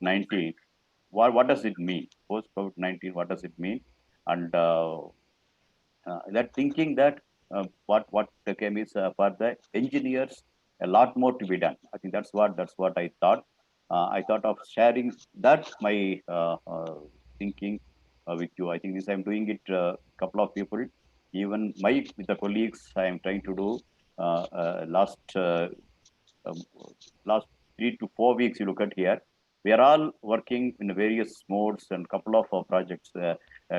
COVID-19, what does it mean? Post COVID-19, what does it mean? And that thinking that what came is for the engineers a lot more to be done. I think that's what I thought. I thought of sharing that my thinking with you. I think this I'm doing it couple of people, even my with the colleagues. I am trying to do um, last 3 to 4 weeks. You look at here, we are all working in various modes and couple of projects.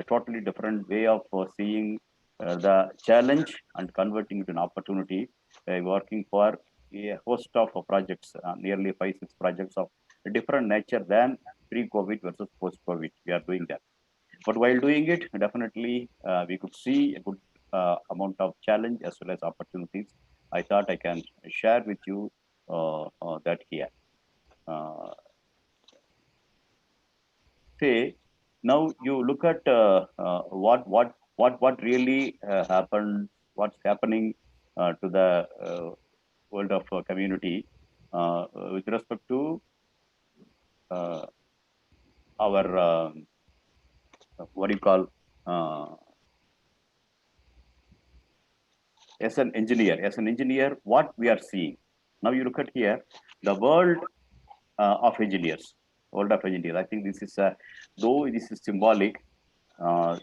Totally different way of seeing the challenge and converting it to an opportunity. Working for a host of projects, nearly 5 6 projects of a different nature than pre-COVID versus post-COVID. We are doing that, but while doing it, definitely we could see a good amount of challenge as well as opportunities. I thought I can share with you that here. Uh, Say now you look at what really happened, what's happening to the world of community with respect to uh, our what do you call uh, as an engineer, what we are seeing now. You look at here, the of engineers world of engineers. I think this is though this is symbolic.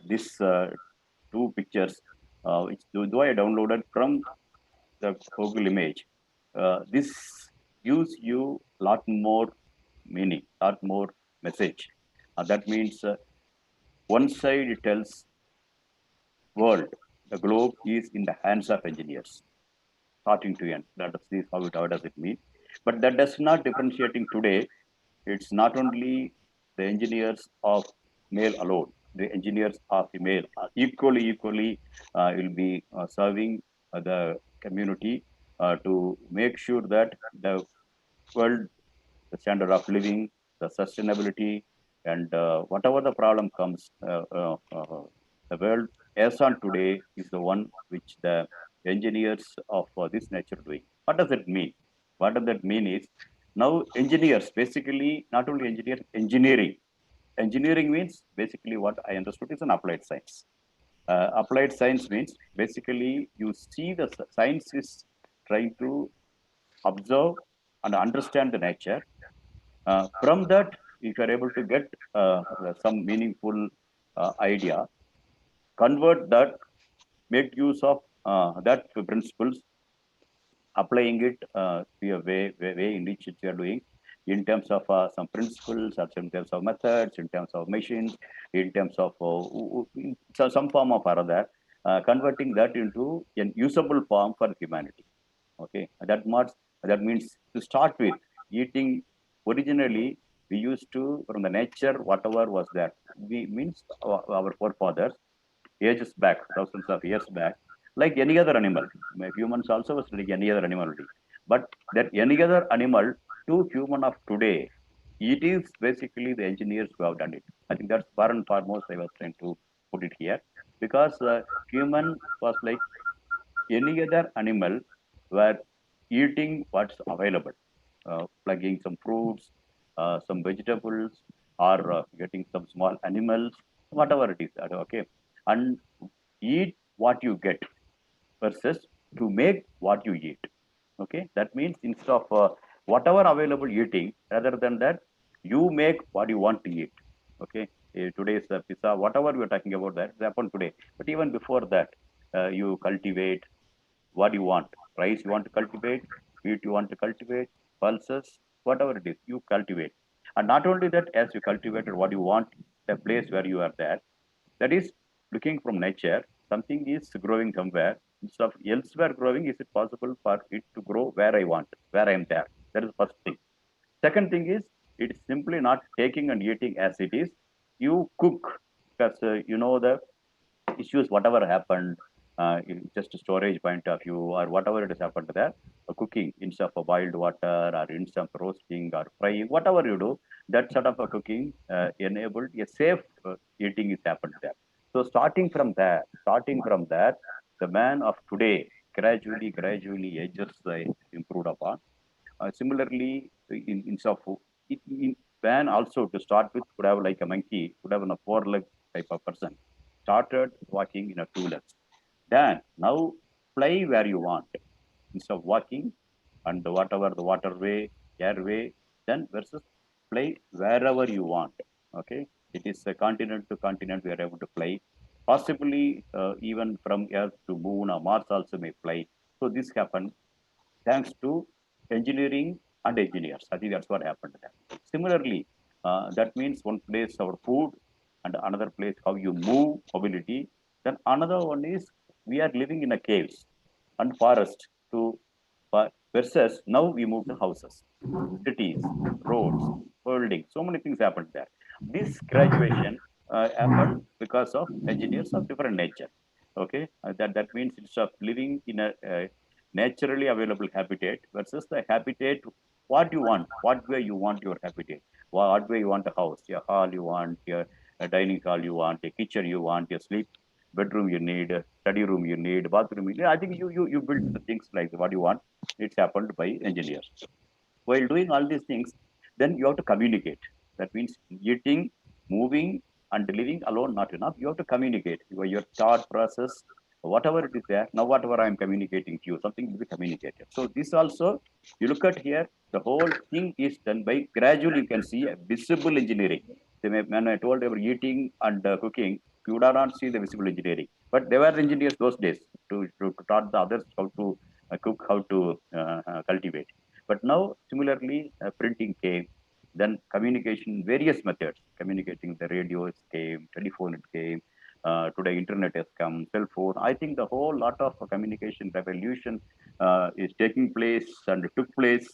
This two pictures, which though I downloaded from the Google image, this gives you a lot more meaning, lot more message. That means one side it tells world, the globe is in the hands of engineers, starting to end. That is how does it mean? But that does not differentiating today. It's not only the engineers of male alone. The engineers of female are equally will be serving the community to make sure that the world, the standard of living, the sustainability, and whatever the problem comes, the world as on today is the one which the engineers of this nature doing. What does it mean? What does that mean is now engineers basically not only engineers, engineering. Engineering means basically what I understood is an applied science. Applied science means basically you see the science is trying to observe and understand the nature. From that, if you are able to get some meaningful idea, convert that, make use of that principles, applying it to a way in which you are doing in terms of some principles, or in terms of methods, in terms of machines, in terms of some form of other, converting that into an usable form for humanity. Okay, that means to start with eating. Originally, we used to from the nature whatever was there. We means our forefathers ages back, thousands of years back, like any other animal. Humans also was like any other animal only. But that any other animal to human of today, it is basically the engineers who have done it. I think that's far and foremost I was trying to put it here, because human was like any other animal were eating what's available, plugging some fruits, some vegetables, or getting some small animals, whatever it is. Okay, and eat what you get versus to make what you eat. Okay, that means instead of whatever available eating, rather than that, you make what you want to eat. Okay, today's pizza, whatever we are talking about, that happened today. But even before that, you cultivate what you want. Rice you want to cultivate, wheat you want to cultivate, pulses, whatever it is, you cultivate. And not only that, as you cultivated what you want, the place where you are there, that is looking from nature, something is growing somewhere. Instead of elsewhere growing, is it possible for it to grow where I want, where I am there? That is the first thing. Second thing is, it is simply not taking and eating as it is. You cook, because you know the issues, whatever happened, in just a storage point of view or whatever it has happened there, cooking instead of a boiled water or instead of roasting or frying, whatever you do, that sort of a cooking enabled a safe eating is happened there. So starting from there, the man of today gradually ages improved upon. Similarly, in man also to start with could have like a monkey, could have a four-leg type of person. Started walking in a two legs. Then now fly where you want instead of walking and whatever the waterway, airway, then versus fly wherever you want. Okay, it is a continent to continent we are able to fly. Possibly even from Earth to Moon or Mars also may fly. So this happened thanks to engineering and engineers. I think that's what happened there. Similarly, that means one place our food and another place how you move, mobility. Then another one is we are living in a caves and forest to versus now we move to houses, cities, roads, buildings. So many things happened there. This graduation happened because of engineers of different nature. Okay, that means instead of living in a naturally available habitat versus the habitat what you want, what way you want your habitat, what way you want a house, your hall you want, your a dining hall you want, a kitchen you want, your sleep bedroom you need, a study room you need, bathroom you need. I think you build the things like what you want. It's happened by engineers. While doing all these things, then you have to communicate. That means eating, moving, and living alone not enough. You have to communicate. Your thought process, whatever it is there. Now, whatever I am communicating to you, something will be communicated. So this also, you look at here, the whole thing is done by gradually. You can see a visible engineering. So when I told about eating and cooking, you would not see the visible engineering. But there were engineers those days to taught the others how to cook, how to cultivate. But now, similarly, printing came, then communication, various methods, communicating the radios came, telephone it came, today internet has come, cell phone. I think the whole lot of communication revolution is taking place and took place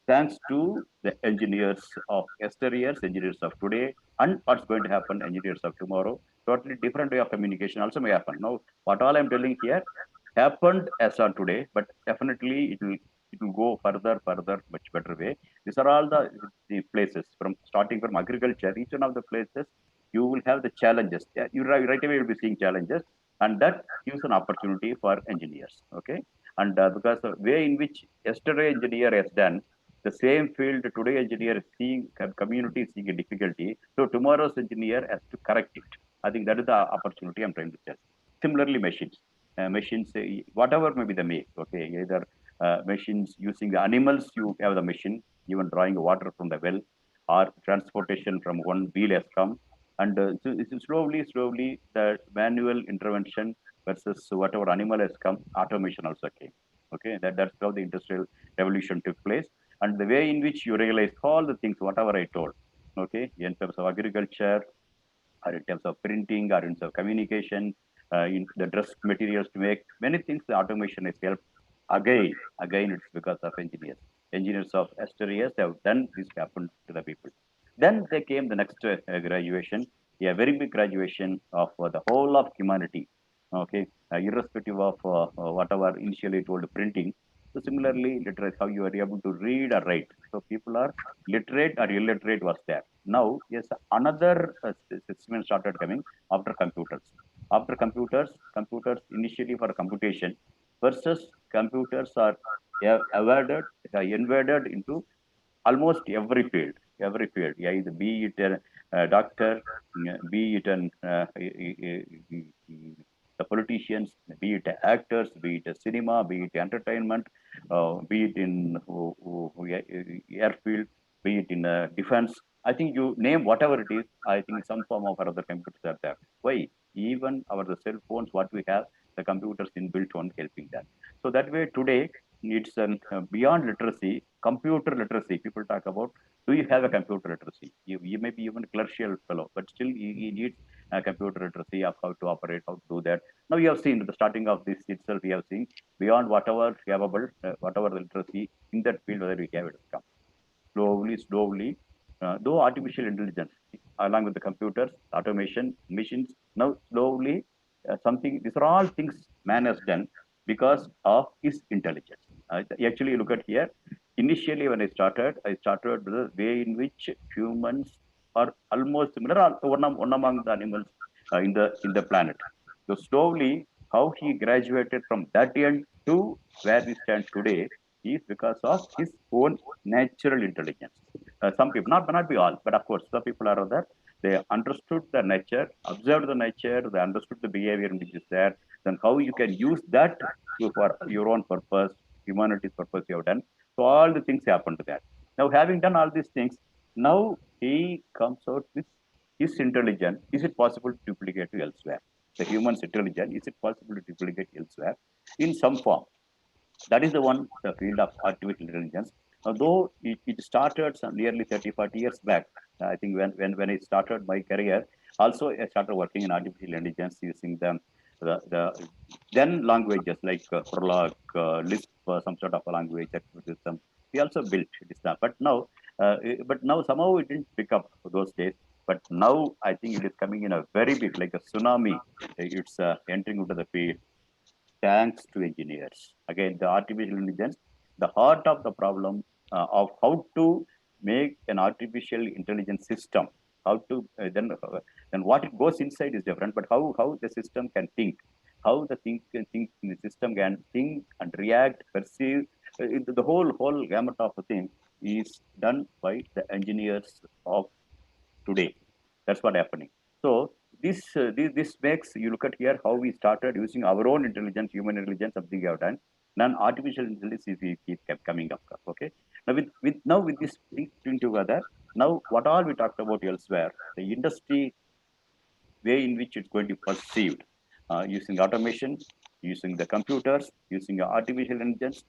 thanks to the engineers of yesteryears, engineers of today, and what's going to happen, engineers of tomorrow. Totally different way of communication also may happen. Now, what all I'm telling here happened as on today, but definitely it will go further, much better way. These are all the places from starting from agriculture. Each one of the places you will have the challenges. Yeah, you right away you'll be seeing challenges, and that gives an opportunity for engineers. Okay, and because the way in which yesterday engineer has done the same field today engineer is seeing community is seeing a difficulty. So tomorrow's engineer has to correct it. I think that is the opportunity I'm trying to tell. Similarly, machines, whatever may be the make. Okay, either machines using the animals, you have the machine, even drawing water from the well, or transportation from one wheel has come. And so slowly, the manual intervention versus whatever animal has come, automation also came. Okay, that's how the industrial revolution took place. And the way in which you realize all the things, whatever I told, okay, in terms of agriculture, or in terms of printing, or in terms of communication, in the dress materials to make many things, the automation has helped. Again, it's because of engineers. Engineers of yesteryears have done this happen to the people. Then they came the next graduation, a very big graduation of the whole of humanity. Okay, irrespective of whatever initially told printing. So similarly, literate how you are able to read or write. So people are literate or illiterate was there. Now, yes, another system started coming after computers. After computers initially for computation versus computers are invaded into almost every field. Yeah, either be it a doctor, be it an the politicians, be it actors, be it a cinema, be it entertainment, be it in airfield, be it in defense. I think you name whatever it is. I think some form of other computers are there. Why? Even our the cell phones, what we have, the computers inbuilt on helping that. So that way today it's beyond literacy, computer literacy. People talk about, do you have a computer literacy? You may be even a clericial fellow, but still you need a computer literacy of how to operate, how to do that. Now you have seen at the starting of this itself, we have seen beyond whatever capable, whatever the literacy in that field, whether we have it come slowly, though artificial intelligence, along with the computers, automation, machines, now slowly something, these are all things man has done because of his intelligence. Actually, look at here. Initially, when I started with the way in which humans are almost similar, one among the animals in the planet. So slowly, how he graduated from that end to where we stand today is because of his own natural intelligence. some people, not be all, but of course, the people are there. They understood the nature, observed the nature, they understood the behavior which is there, then how you can use that for your own purpose, humanity's purpose you have done. So all the things happen to that. Now, having done all these things, now he comes out with his intelligence. Is it possible to duplicate elsewhere? The human's intelligence, is it possible to duplicate elsewhere in some form? That is the one, the field of artificial intelligence. Although it started some nearly 30, 40 years back, I think when I started my career, also I started working in artificial intelligence using the then languages like Prolog, Lisp, some sort of a language, system. We also built this stuff. But now somehow it didn't pick up those days. But now I think it is coming in a very big, like a tsunami. It's entering into the field thanks to engineers. Again, the artificial intelligence, the heart of the problem of how to make an artificial intelligence system, how to then what it goes inside is different, but how the system can think, how the system can think and react, perceive, the whole gamut of the thing is done by the engineers of today. That's what happening. So this makes you look at here how we started using our own intelligence, human intelligence, something we have done. Then artificial intelligence is we keep kept coming up. Okay. Now with this thing together, now what all we talked about elsewhere, the industry way in which it's going to be perceived, using automation, using the computers, using artificial intelligence,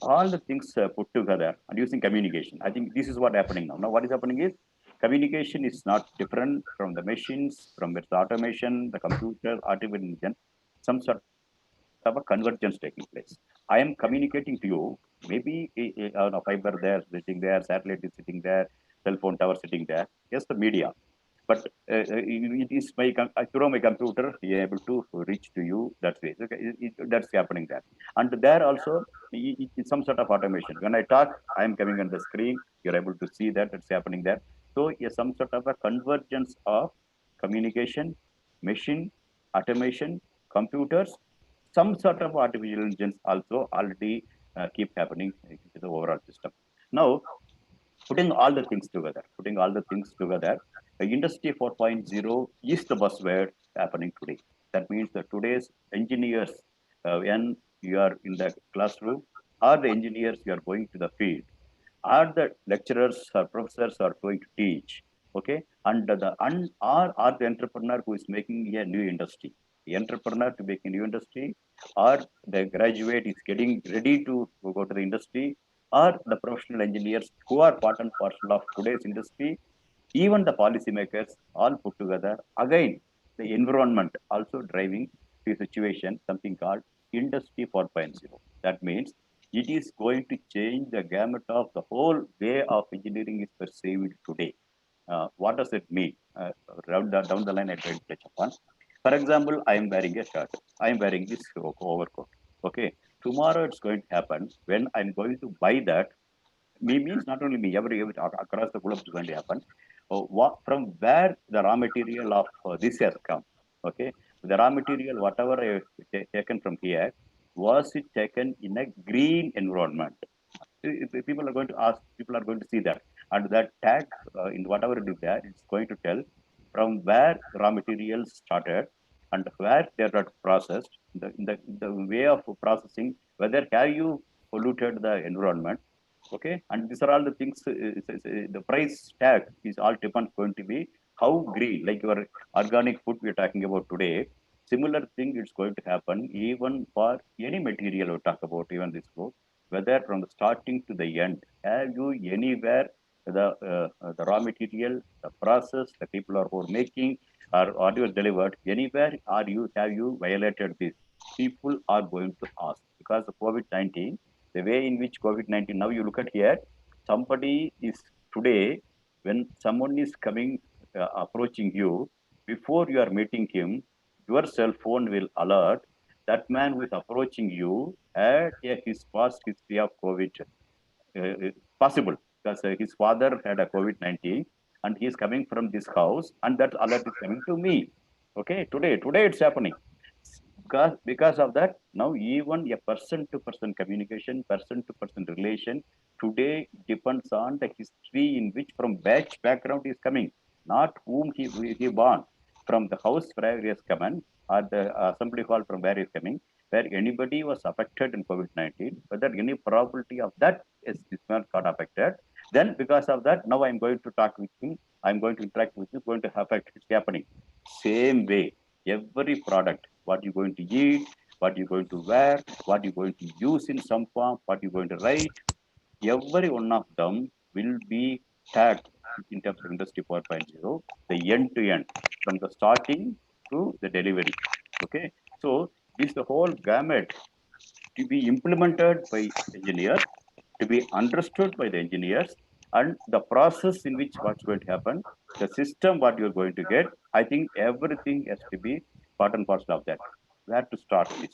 all the things put together and using communication. I think this is what happening now. Now, what is happening is communication is not different from the machines, from its automation, the computer, artificial intelligence, some sort of a convergence taking place. I am communicating to you, maybe a fiber there sitting there, satellite is sitting there, cell phone tower sitting there. Yes, the media. But it is through my computer, be able to reach to you that way. Okay, that's happening there. And there also, it's some sort of automation. When I talk, I am coming on the screen. You're able to see that it's happening there. So, yes, some sort of a convergence of communication, machine, automation, computers, some sort of artificial intelligence also already keep happening in the overall system. Now, putting all the things together, Industry 4.0 is the buzzword happening today. That means that today's engineers, when you are in the classroom, are the engineers you are going to the field, are the lecturers or professors are going to teach, okay, and are the entrepreneur who is making a new industry, the entrepreneur to make a new industry, or the graduate is getting ready to go to the industry, or the professional engineers who are part and parcel of today's industry, even the policymakers all put together. Again, the environment also driving the situation, something called Industry 4.0. That means it is going to change the gamut of the whole way of engineering is perceived today. What does it mean? Down the line, I try to touch upon. For example, I am wearing a shirt. I am wearing this overcoat. Okay. Tomorrow it's going to happen when I'm going to buy that. Me means not only me, every across the globe is going to happen. From where the raw material of this has come? Okay. The raw material, whatever I have taken from here, was it taken in a green environment? If people are going to ask, people are going to see that. And that tag, in whatever it is there, it's going to tell from where raw materials started and where they are processed, the way of processing, whether have you polluted the environment, okay? And these are all the things, the price tag is all depends going to be how green, like your organic food we are talking about today, similar thing it's going to happen even for any material we talk about, even this book, whether from the starting to the end, have you anywhere the raw material, the process, the people are who are making or what you delivered, anywhere are you have you violated this? People are going to ask because of COVID-19, the way in which COVID-19, now you look at here, somebody is today, when someone is coming, approaching you, before you are meeting him, your cell phone will alert that man who is approaching you had his past history of COVID possible because his father had a COVID-19 and he is coming from this house and that alert is coming to me. Okay, today it's happening. Because of that, now even a person-to-person communication, person-to-person relation today depends on the history in which from which background is coming, not whom he born, from the house where he has come in, or the assembly hall from where he is coming, where anybody was affected in COVID-19, whether any probability of that is not got affected, then because of that, now I'm going to talk with him, I'm going to interact with him, going to affect, it's happening. Same way, every product, what you're going to eat, what you're going to wear, what you're going to use in some form, what you're going to write, every one of them will be tagged in terms of Industry 4.0, the end to end, from the starting to the delivery. Okay, so this the whole gamut to be implemented by engineers, to be understood by the engineers, and the process in which what's going to happen, the system what you're going to get. I think everything has to be part and parcel of that. Where to start this?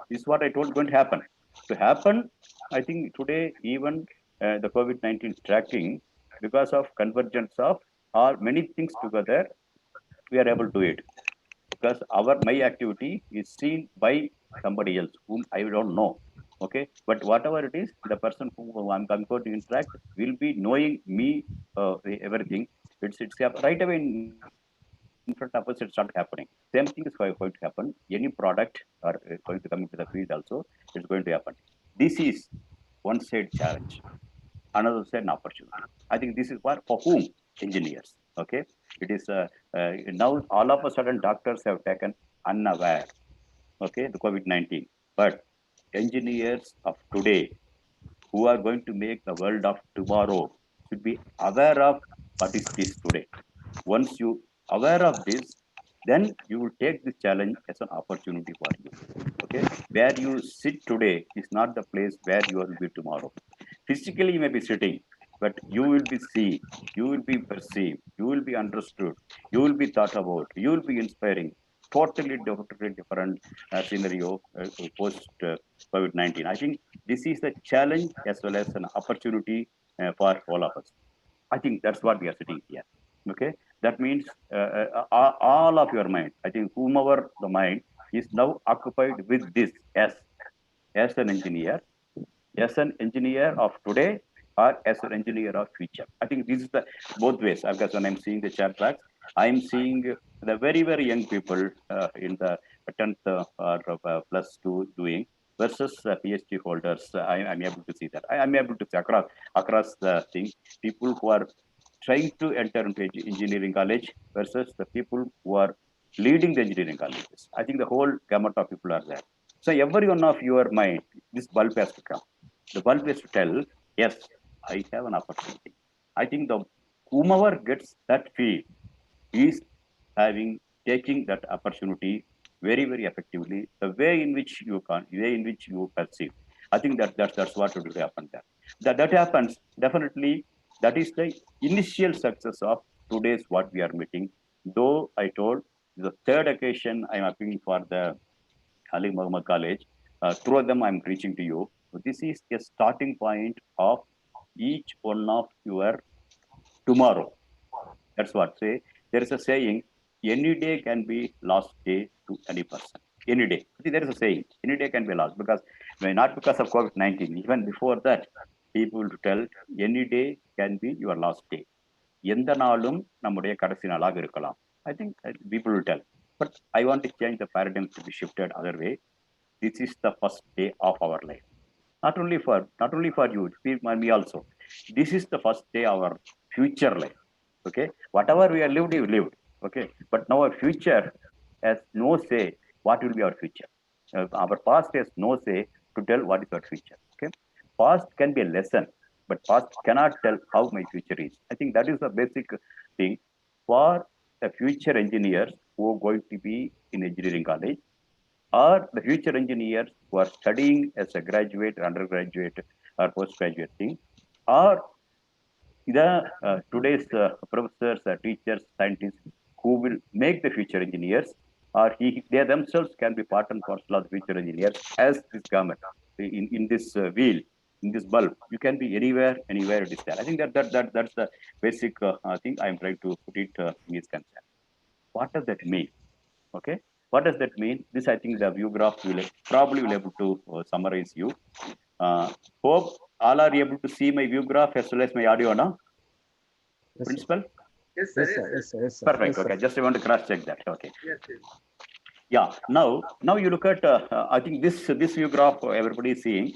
This is what I told going to happen. To happen, I think today even the COVID-19 tracking, because of convergence of all many things together, we are able to do it because my activity is seen by somebody else whom I don't know. Okay, but whatever it is, the person who I'm going to interact will be knowing me everything. It's right away in front of us. It started happening. Same thing is going to happen. Any product are going to come into the field also. It's going to happen. This is one side challenge, another side an opportunity. I think this is for whom? Engineers. Okay, it is now all of a sudden doctors have taken unaware. Okay, the COVID-19, but engineers of today who are going to make the world of tomorrow should be aware of what is this today. Once you aware of this, then you will take this challenge as an opportunity for you. Okay, where you sit today is not the place where you will be tomorrow. Physically, you may be sitting, but you will be seen, you will be perceived, you will be understood, you will be thought about, you will be inspiring. Totally different scenario post COVID-19. I think this is the challenge as well as an opportunity for all of us. I think that's what we are sitting here. Okay, that means all of your mind. I think whomever the mind is now occupied with this as an engineer, as an engineer of today, or as an engineer of future. I think this is the both ways. Because when I'm seeing the chat box, I'm seeing the very young people in the 10th or plus two doing versus PhD holders. I'm able to see that. I'm able to see across the thing people who are trying to enter into engineering college versus the people who are leading the engineering colleges. I think the whole gamut of people are there. So every one of your mind, this bulb has to come. The bulb has to tell, yes, I have an opportunity. I think the whomever gets that field is having taking that opportunity very effectively. The way in which you can, way in which you perceive. I think that's what will happen there. That happens definitely. That is the initial success of today's what we are meeting. Though I told the third occasion I'm appealing for the Ali Muhammad College. Through them, I'm preaching to you. So this is a starting point of each one of your tomorrow. That's what say. There is a saying: any day can be last day to any person. Any day. See, there is a saying: any day can be lost because not because of COVID-19. Even before that, people will tell any day can be your last day. எந்த நாளும் நம்முடைய கடைசி நாளாக இருக்கலாம். I think people will tell. But I want to change the paradigm to be shifted other way. This is the first day of our life. Not only for you, for me also. This is the first day of our future life. Okay, whatever we have lived, we lived. Okay, but now our future has no say. What will be our future? Our past has no say to tell what is our future. Okay, past can be a lesson, but past cannot tell how my future is. I think that is the basic thing for the future engineers who are going to be in engineering college or the future engineers who are studying as a graduate, undergraduate, or postgraduate thing, or the today's professors, teachers, scientists who will make the future engineers, or they themselves can be part and parcel of the future engineers as this government in this wheel, in this bulb. You can be anywhere it is there. I think that's the basic thing I'm trying to put it in this concept. What does that mean? Okay, What does that mean? This, I think, the view graph will probably will able to summarize you. Hope all are able to see my view graph as well as my audio now. Yes, sir. Principal? Yes, sir. Yes, Yes, sir. sir. Yes, sir. Yes, sir. Perfect. Yes, sir. Okay. Just I want to cross check that. Okay. Yes, yes. Yeah. Now you look at. I think this view graph everybody is seeing.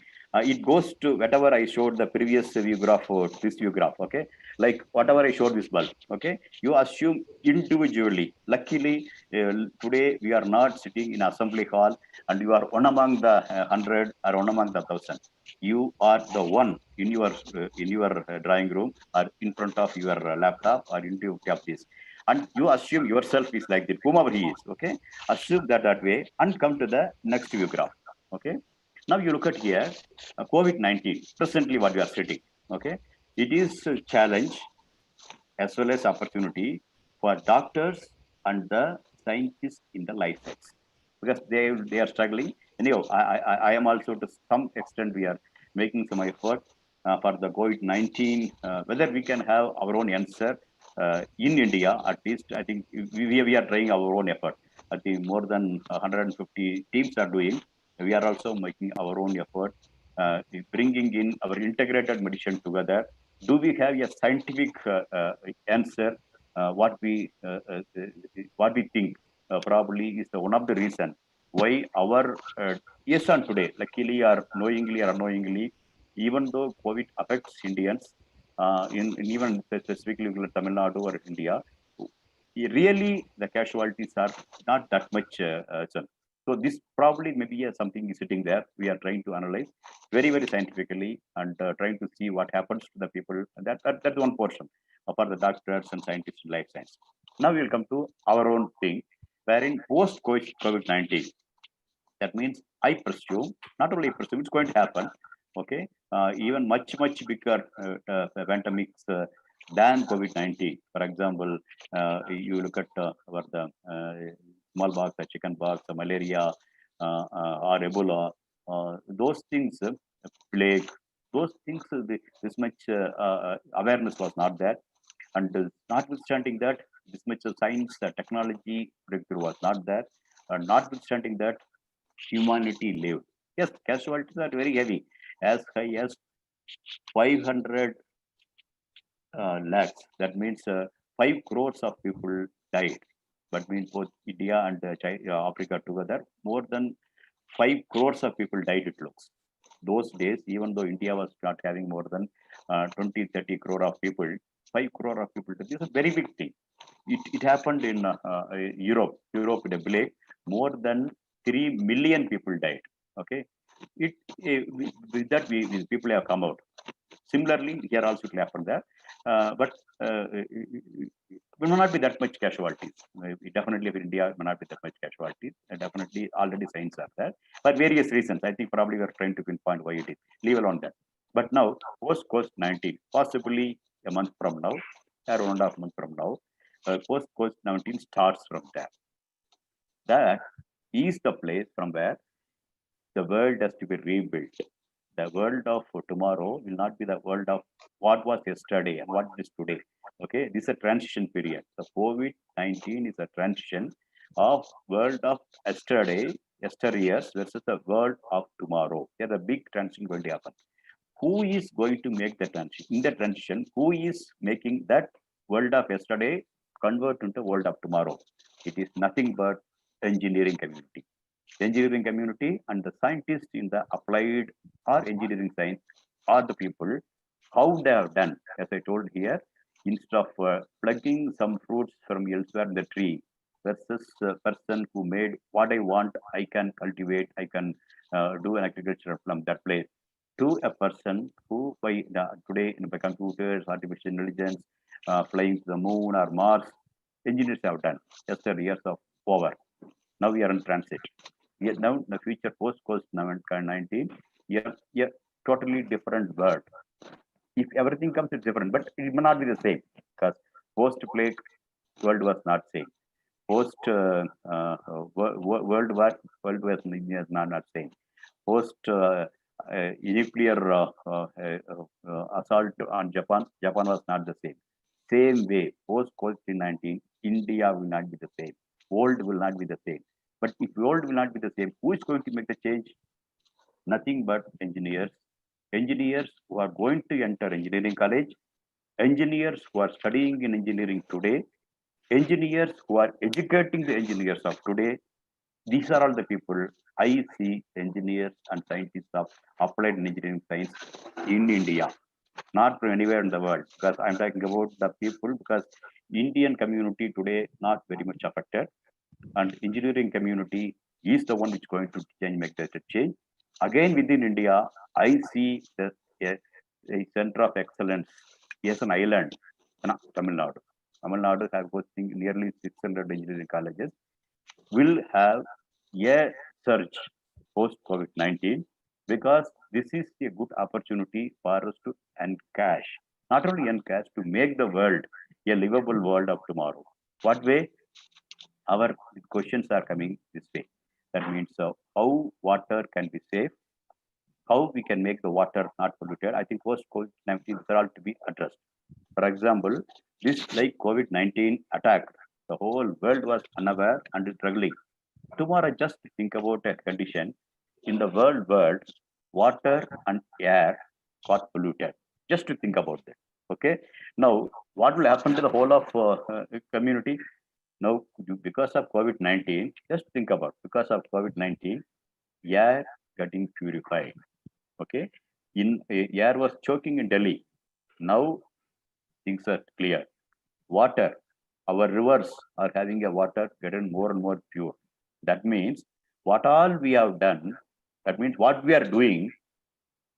It goes to whatever I showed the previous view graph or this view graph. Okay. Like whatever I showed this bulb. Okay. You assume individually. Luckily, today we are not sitting in assembly hall, and you are one among the 100 or one among the 1,000. You are the one in your drawing room or in front of your laptop or into your this, and you assume yourself is like that, whomever he is. Okay, assume that way and come to the next view graph. Okay, now you look at here, COVID-19 presently what we are sitting. Okay, it is a challenge as well as opportunity for doctors and the scientists in the life science, because they are struggling. Anyhow, I am also to some extent we are making some effort for the COVID-19, whether we can have our own answer in India. At least I think we are trying our own effort. I think more than 150 teams are doing. We are also making our own effort, bringing in our integrated medicine together. Do we have a scientific answer? What we think probably is the one of the reason why our yes and today, luckily or knowingly or unknowingly, even though COVID affects Indians, in even specifically Tamil Nadu or India, really the casualties are not that much. So this probably maybe something is sitting there. We are trying to analyze very scientifically and trying to see what happens to the people. That's one portion for the doctors and scientists in life science. Now we will come to our own thing, wherein post COVID-19. That means I presume, not only presume, it's going to happen. Okay, even much bigger pandemics than COVID-19. For example, you look at the smallpox, chickenpox, malaria, or Ebola. Those things, plague. Those things, this much awareness was not there, and notwithstanding that, this much of science, technology breakthrough was not there, and notwithstanding that, humanity lived. Yes, casualties are very heavy, as high as 500 lakhs. That means 5 crores of people died. But means both India and Africa together, more than 5 crores of people died, it looks. Those days, even though India was not having more than 20, 30 crore of people, 5 crore of people, this is a very big thing. It happened in Europe in a village, more than 3 million people died. Okay, with that people have come out. Similarly, here also it will happen there, but will not be that much casualties. Definitely, in India, will not be that much casualties. Definitely, already signs are there for various reasons. I think probably we are trying to pinpoint why it is. Leave alone that. But now, post COVID-19, possibly a month from now, or 1.5 months from now, post COVID-19 starts from there. That is the place from where the world has to be rebuilt. The world of tomorrow will not be the world of what was yesterday and what is today. Okay, this is a transition period. The COVID-19 is a transition of world of yesterday, yesteryears versus the world of tomorrow. There's a big transition going to happen. Who is going to make the transition? In the transition, who is making that world of yesterday convert into world of tomorrow? It is nothing but engineering community. Engineering community and the scientists in the applied or engineering science are the people. How they have done, as I told here, instead of plugging some fruits from elsewhere in the tree, versus a person who made what I want, I can cultivate, I can do an agriculture from that place, to a person who today by computers, artificial intelligence, flying to the moon or Mars, engineers have done just the years of power. Now we are in transit. Yet now the future post COVID-19, yeah, totally different world. If everything comes, it's different, but it may not be the same, because post-plague world was not same. Post world was not same. Post nuclear assault on Japan was not the same. Same way, post COVID-19, India will not be the same. World will not be the same. But if world will not be the same, who is going to make the change? Nothing but engineers. Engineers who are going to enter engineering college, engineers who are studying in engineering today, engineers who are educating the engineers of today. These are all the people I see engineers and scientists of applied engineering science in India, not from anywhere in the world. Because I'm talking about the people, because Indian community today not very much affected, and engineering community is the one which is going to change, make that change. Again, within India, I see a center of excellence as an island, Tamil Nadu. Tamil Nadu has hosting nearly 600 engineering colleges, will have a surge post COVID 19, because this is a good opportunity for us to encash, not only encash, to make the world a livable world of tomorrow. What way? Our questions are coming this way. That means how water can be safe, how we can make the water not polluted. I think post COVID 19 are all to be addressed. For example, this like COVID 19 attack, the whole world was unaware and struggling. Tomorrow, just think about a condition in the world, water and air got polluted. Just to think about that. Okay. Now, what will happen to the whole of community? Now, because of COVID 19, just think about, because of COVID 19, air getting purified. Okay. Air was choking in Delhi. Now things are clear. Water, our rivers are having a water getting more and more pure. That means what all we have done, that means what we are doing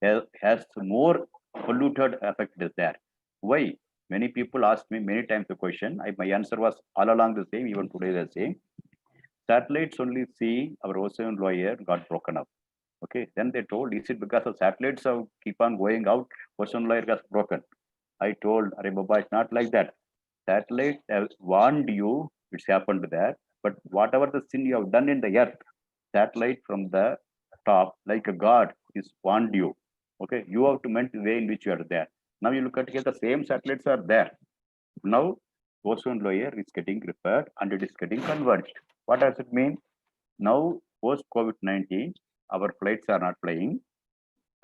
has more polluted effect is there. Why? Many people ask me many times the question. My answer was all along the same, even today the same. Satellites only see our ozone layer got broken up. Okay, then they told, is it because of satellites have keep on going out, ozone layer gets broken? I told, Are Baba, it's not like that. Satellite have warned you, it's happened there. But whatever the sin you have done in the earth, satellite from the top, like a god, is warned you. Okay, you have to mend the way in which you are there. Now you look at here, the same satellites are there. Now ozone layer is getting repaired and it is getting converged. What does it mean? Now post COVID-19, our flights are not flying,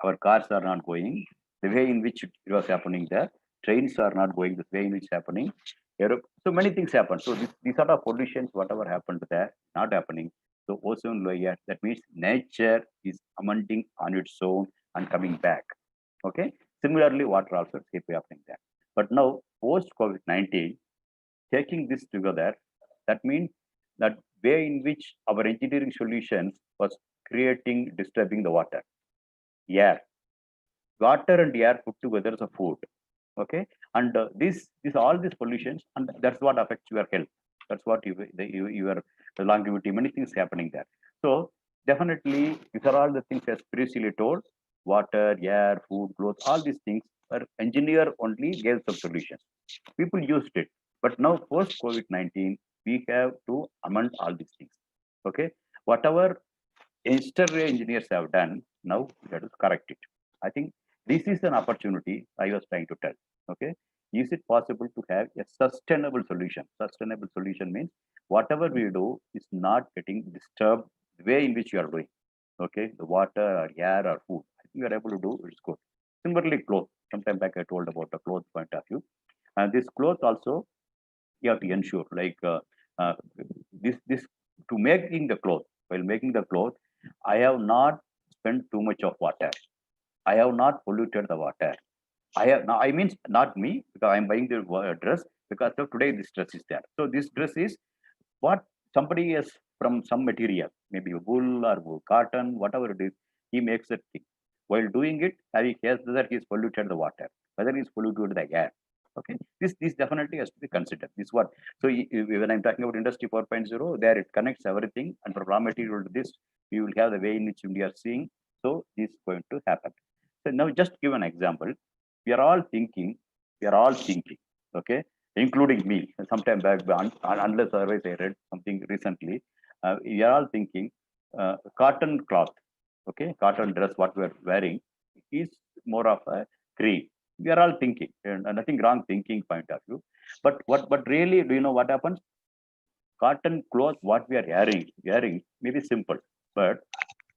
our cars are not going the way in which it was happening there. Trains are not going the way in which happening. So many things happen. So these sort of pollutions, whatever happened there, not happening. So ozone layer, that means nature is amending on its own and coming back. Okay. Similarly, water also keep happening there. But now post COVID-19, taking this together, that means that way in which our engineering solutions was creating, disturbing the water, air, water and air put together as a food. Okay, and this all these pollutions, and that's what affects your health. That's what your longevity. Many things happening there. So definitely, these are all the things as previously told. Water, air, food, clothes, all these things are engineer only gave some solutions. People used it, but now post COVID-19, we have to amend all these things. Okay, whatever yesterday engineers have done, now we have to correct it. I think this is an opportunity I was trying to tell. Okay, is it possible to have a sustainable solution? Sustainable solution means whatever we do is not getting disturbed the way in which you are doing. Okay, the water or air or food, I think you are able to do, it's good. Similarly, clothes. Sometime back I told about the clothes point of view, and this cloth also you have to ensure, like uh, this to making the cloth. While making the cloth, I have not spent too much of water. I have not polluted the water. I have now. I mean, not me, because I'm buying the dress, because of today this dress is there. So this dress is what somebody is from some material, maybe wool or wool, cotton, whatever it is. He makes that thing. While doing it, he cares that he's polluted the water, whether he's polluted the air. Okay, this definitely has to be considered. This what. So when I'm talking about industry 4.0, there it connects everything, and from raw material to this, we will have the way in which we are seeing. So this is going to happen. So now just give an example. We are all thinking. We are all thinking. Okay, including me. Sometime back, unless otherwise I read something recently, we are all thinking cotton cloth. Okay, cotton dress. What we are wearing is more of a cream. We are all thinking, and nothing wrong thinking point of view. But really, do you know what happens? cotton cloth, what we are wearing may be simple, but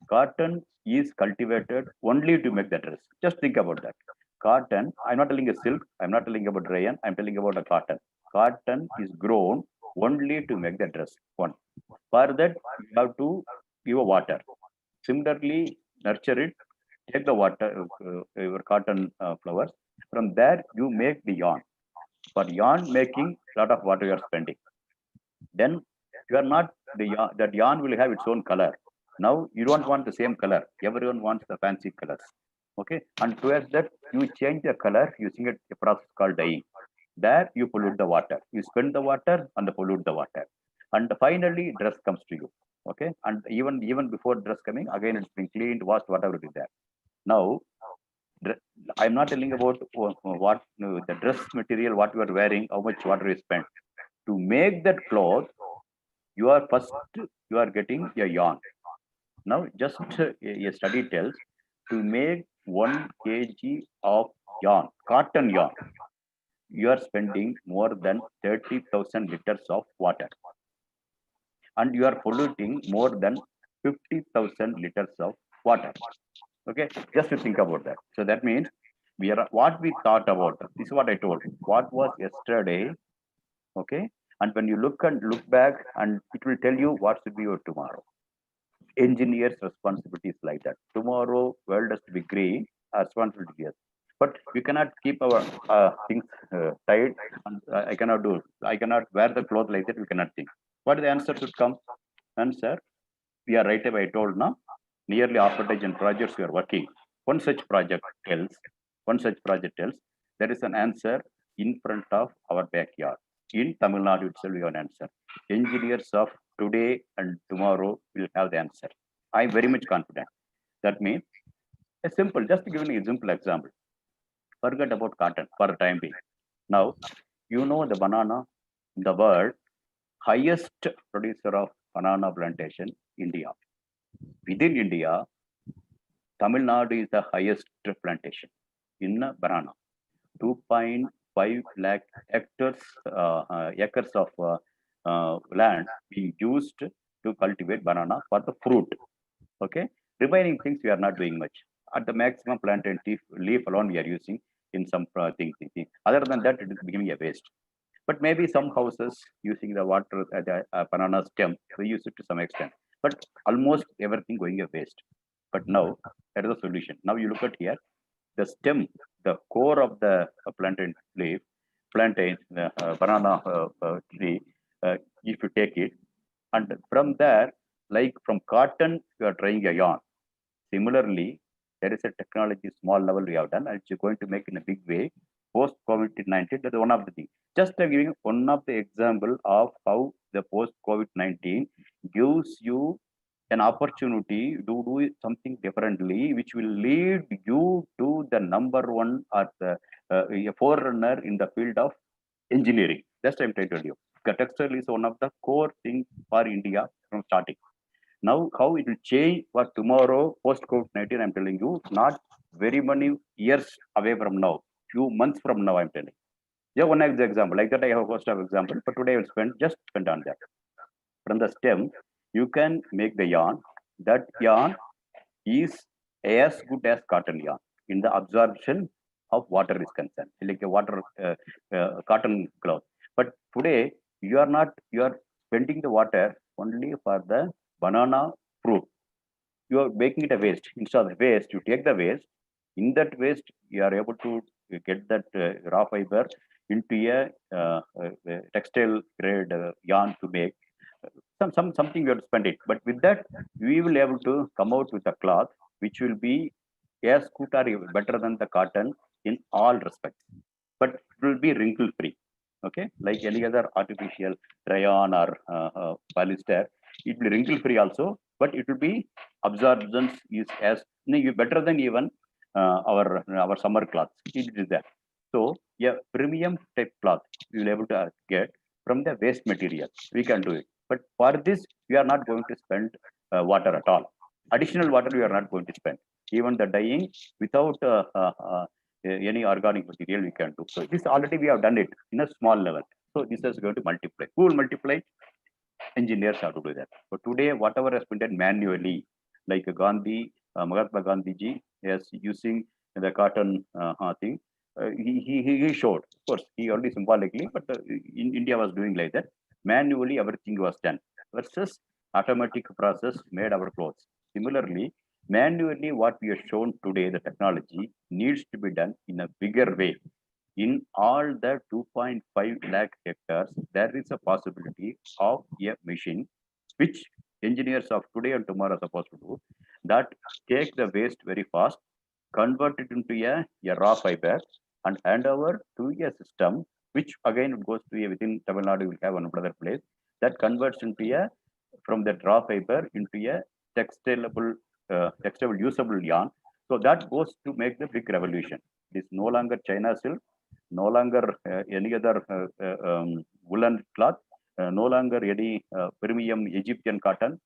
cotton is cultivated only to make the dress. Just think about that. Cotton, I'm not telling a silk, I'm not telling about rayon, I'm telling about a cotton. Cotton is grown only to make the dress. One. For that, you have to give a water. Similarly, nurture it, take the water, your cotton flowers. From there, you make the yarn. For yarn making, lot of water you are spending. Then you are not that yarn will have its own color. Now you don't want the same color. Everyone wants the fancy colors. Okay, and towards that you change the color using a process called dyeing. There you pollute the water. You spend the water and pollute the water, and finally dress comes to you. Okay, and even before dress coming, again it's been cleaned, washed, whatever it is there. Now I'm not telling about what the dress material, what you are wearing, how much water you spent to make that cloth. You are first, you are getting a yarn. Now, just a study tells to make 1 kg of yarn, cotton yarn, you are spending more than 30,000 liters of water, and you are polluting more than 50,000 liters of water. Okay, just to think about that. So that means we are what we thought about. This is what I told. What was yesterday, okay, and when you look back, and it will tell you what should be your tomorrow. Engineers' responsibilities like that. Tomorrow, world has to be green, our responsibility is. But we cannot keep our things tight. And, I cannot wear the clothes like that. We cannot think. What the answer should come? Answer. We are right away told now. Nearly half a dozen projects we are working. One such project tells. One such project tells there is an answer in front of our backyard. In Tamil Nadu itself, we have an answer. Engineers of today and tomorrow will have the answer. I'm very much confident. That means a simple, just to give an simple example. Forget about cotton for the time being. Now, you know the banana in the world, highest producer of banana plantation, India. Within India, Tamil Nadu is the highest plantation in banana. 2.5 lakh hectares, acres of land being used to cultivate banana for the fruit. Okay, remaining things we are not doing much. At the maximum, plantain leaf alone we are using in some things. Other than that, it is becoming a waste. But maybe some houses using the water, the banana stem, they use it to some extent. But almost everything going a waste. But now, that is the solution. Now you look at here, the stem, the core of the plantain leaf, plantain, banana tree, if you take it, and from there, like from cotton, you are trying a yarn. Similarly, there is a technology, small level we have done, and it's going to make in a big way post COVID-19. That's one of the things. Just giving one of the example of how the post COVID-19 gives you an opportunity to do something differently, which will lead you to the number one or the a forerunner in the field of engineering. Just I'm trying to tell you. The textile is one of the core things for India from starting. Now, how it will change for tomorrow, post COVID-19, I'm telling you, not very many years away from now, few months from now, I'm telling. Yeah, one example. Like that, I have a host of example, but today I will just spend on that. From the stem, you can make the yarn. That yarn is as good as cotton yarn in the absorption of water is concerned, like a water cotton cloth. But today, you are spending the water only for the banana fruit. You are making it a waste. Instead of the waste, you take the waste. In that waste, you are able to get that raw fiber into a textile grade yarn to make something you have to spend it. But with that, we will able to come out with a cloth which will be as good or even better than the cotton in all respects. But it will be wrinkle free. Okay, like any other artificial rayon or polyester, it will be wrinkle free also, but it will be absorption is as better than even our summer cloth. It is there. So yeah, premium type cloth we will able to get from the waste material. We can do it. But for this, we are not going to spend water at all. Additional water we are not going to spend. Even the dyeing without any organic material we can do. So this already we have done it in a small level. So this is going to multiply. Who will multiply? engineers have to do that. But today, whatever has been done manually, like Gandhi, Mahatma Gandhi ji, is using the cotton thing. He showed, of course, he only symbolically, but in India was doing like that. Manually, everything was done versus automatic process made our clothes. Similarly, manually, what we have shown today, the technology needs to be done in a bigger way. In all the 2.5 lakh hectares, there is a possibility of a machine which engineers of today and tomorrow are supposed to do that take the waste very fast, convert it into a raw fiber and hand over to a system which again goes to within Tamil Nadu will have another place that converts into a from that raw fiber into a textile usable yarn. So that goes to make the big revolution. It is no longer China silk, no longer any other woolen cloth, no longer any premium Egyptian cotton,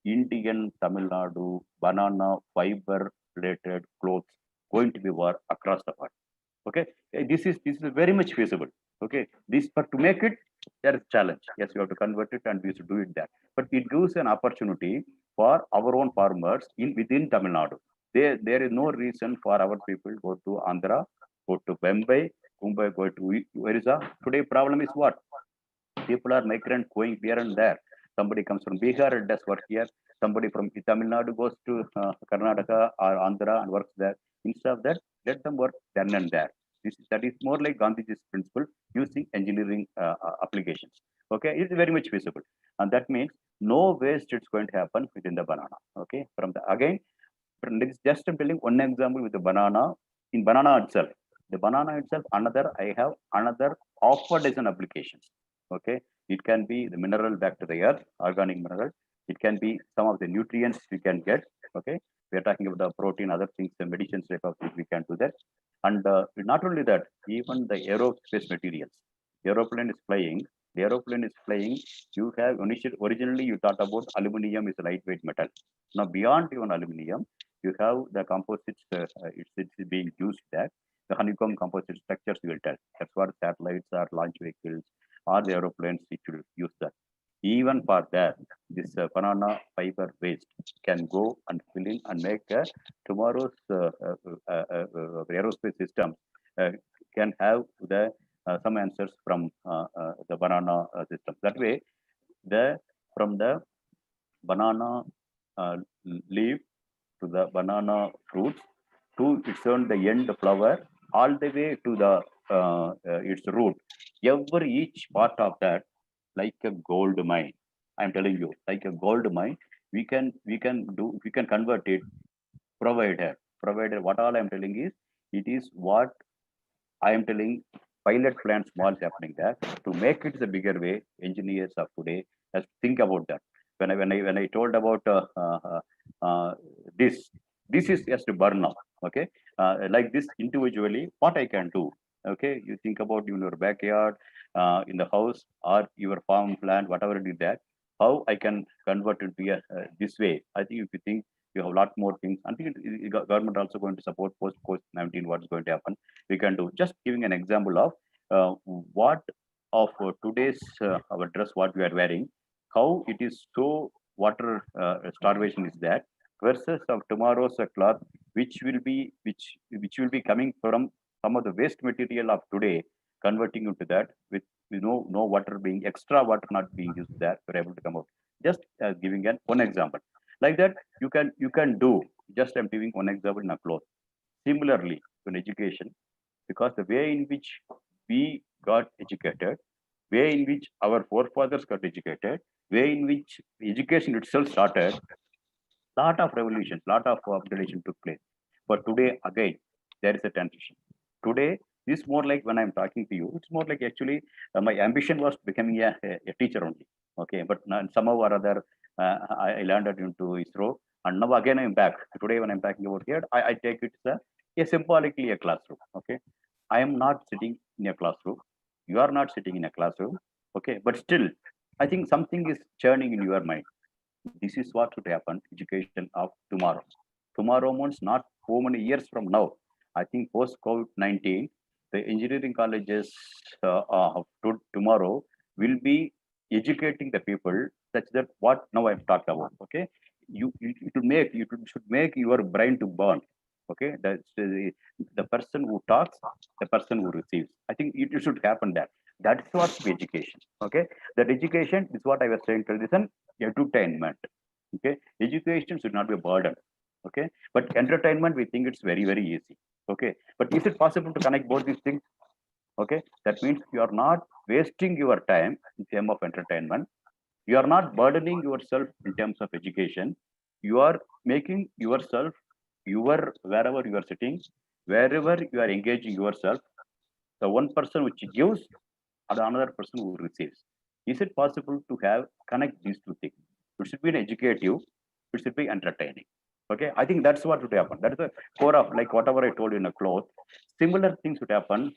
Indian Tamil Nadu banana fiber related clothes going to be worn across the world. Okay, this is very much feasible. Okay, this but to make it there is challenge. Yes, you have to convert it and we should do it that. But it gives an opportunity for our own farmers in within Tamil Nadu. There is no reason for our people go to Andhra, go to Bombay, Mumbai, go to Orissa. Today problem is what? People are migrant going here and there. Somebody comes from Bihar and does work here. Somebody from Tamil Nadu goes to Karnataka or Andhra and works there. Instead of that, let them work then and there. That is more like Gandhiji's principle using engineering applications. Okay, it's very much feasible, and that means no waste is going to happen within the banana. Okay, from the again, just I'm telling one example with the banana. In banana itself, the banana itself, I have another half a dozen applications. Okay, it can be the mineral back to the earth, organic mineral. It can be some of the nutrients we can get. Okay, we are talking about the protein, other things, the medicines type of things we can do that. And not only that, even the aerospace materials. Aeroplane is flying. The aeroplane is flying. You have originally you thought about aluminum is a lightweight metal. Now beyond even aluminum, you have the composites. It's being used there. The honeycomb composite structures you will tell. That's what satellites or launch vehicles or the aeroplanes it will use that. Even for that, this banana fiber waste can go and fill in and make tomorrow's aerospace system can have the some answers from the banana system. That way, the from the banana leaf to the banana fruits to its own the end flower all the way to the its root. Each part of that like a gold mine. I'm telling you, like a gold mine. We can convert it. Provider. What all I'm telling is it is what I am telling pilot plant small is happening there to make it the bigger way. Engineers of today has to think about that. When I told about this, this is just to burn now. Okay, like this individually, what I can do. Okay, you think about in your backyard, in the house or your farm plant, whatever it is that, how I can convert it to this way. I think if you think you have a lot more things, I think government also going to support post COVID-19. What's going to happen? We can do just giving an example of what of today's our dress what we are wearing, how it is so water starvation is that versus of tomorrow's cloth which will be coming from some of the waste material of today converting into that with no water being extra water not being used there we're able to come out just giving an one example like that you can do just I'm giving one example in a cloth. Similarly in education, because the way in which we got educated, way in which our forefathers got educated, way in which education itself started, lot of revolution, lot of upgradation took place. But today, again, there is a transition. Today, this more like when I'm talking to you, it's more like actually my ambition was becoming a teacher only. Okay, but somehow or other, I landed into ISRO, and now again I'm back. Today, when I'm talking about here, I take it as a symbolically a classroom. Okay, I am not sitting in a classroom. You are not sitting in a classroom. Okay, but still, I think something is churning in your mind. This is what should happen, education of tomorrow. Tomorrow means not so many years from now. I think post COVID-19, the engineering colleges of tomorrow will be educating the people such that what now I've talked about. Okay, should make your brain to burn. Okay, that's the person who talks, the person who receives. I think it should happen that. That's what's education. Okay, that education is what I was saying. This is an entertainment. Okay, education should not be a burden. Okay, but entertainment we think it's very easy. Okay, but is it possible to connect both these things? Okay, that means you are not wasting your time in terms of entertainment. You are not burdening yourself in terms of education. You are making yourself, your wherever you are sitting, wherever you are engaging yourself, the one person which gives and another person who receives. Is it possible to have connect these two things? It should be an educative, it should be entertaining. Okay, I think that's what would happen. That is the core of, like whatever I told you in a cloth. Similar things would happen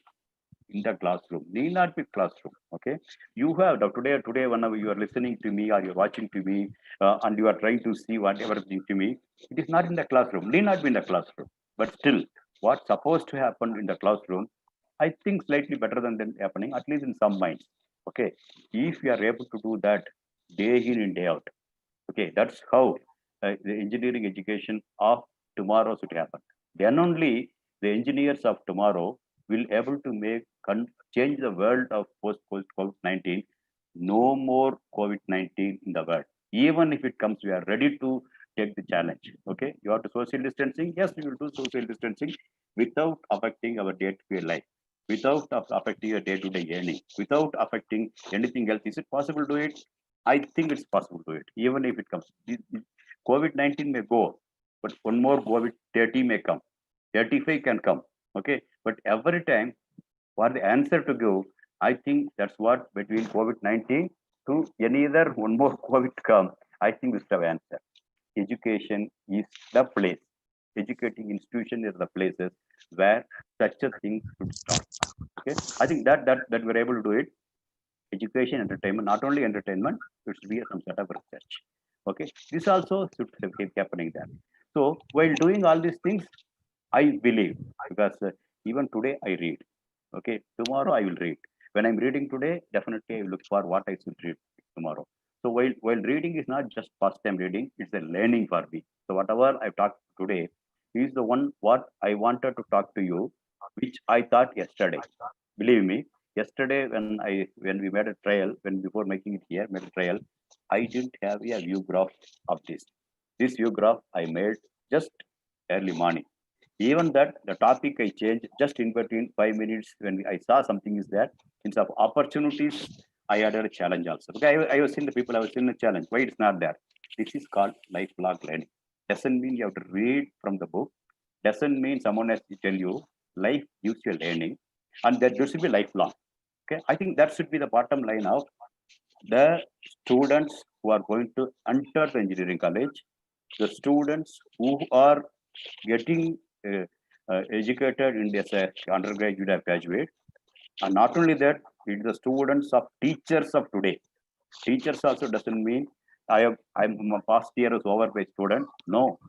in the classroom. Need not be classroom. Okay, you have today whenever you are listening to me or you're watching to me, and you are trying to see whatever thing to me, it is not in the classroom. Need not be in the classroom, but still, what's supposed to happen in the classroom, I think slightly better than happening, at least in some minds. Okay, if you are able to do that day in and day out, okay, that's how the engineering education of tomorrow should happen. Then only the engineers of tomorrow will able to change the world of post COVID-19. No more COVID-19 in the world. Even if it comes, we are ready to take the challenge. Okay, you have to social distancing. Yes, we will do social distancing without affecting our day-to-day life, without affecting your day-to-day earning, without affecting anything else. Is it possible to do it? I think it's possible to do it, even if it comes. COVID-19 may go, but one more COVID 30 may come. 35 can come. Okay. But every time for the answer to give, I think that's what between COVID-19 to any other one more COVID come, I think we should have answer. Education is the place. Educating institution is the places where such a thing should start. Okay. I think that we're able to do it. Education, entertainment, not only entertainment, it should be some sort of research. Okay, this also should keep happening there. So while doing all these things, I believe, because even today I read. Okay, tomorrow I will read. When I'm reading today, definitely I will look for what I should read tomorrow. So while reading is not just past time reading, it's a learning for me. So whatever I've talked today is the one what I wanted to talk to you, which I thought yesterday. Believe me, yesterday when we made a trial, when before making it here, made a trial, I didn't have a view graph of this. This view graph I made just early morning. Even that the topic I changed just in between 5 minutes when I saw something is there. Instead of opportunities, I added a challenge also. Okay, I was seeing the people, I was seeing the challenge. Why it's not there? This is called lifelong learning. Doesn't mean you have to read from the book. Doesn't mean someone has to tell you. Life gives you learning, and that should be lifelong. Okay, I think that should be the bottom line of the students who are going to enter the engineering college, the students who are getting educated in this undergraduate or graduate, and not only that, it's the students of teachers of today. Teachers also doesn't mean I'm a past year is over by student. No,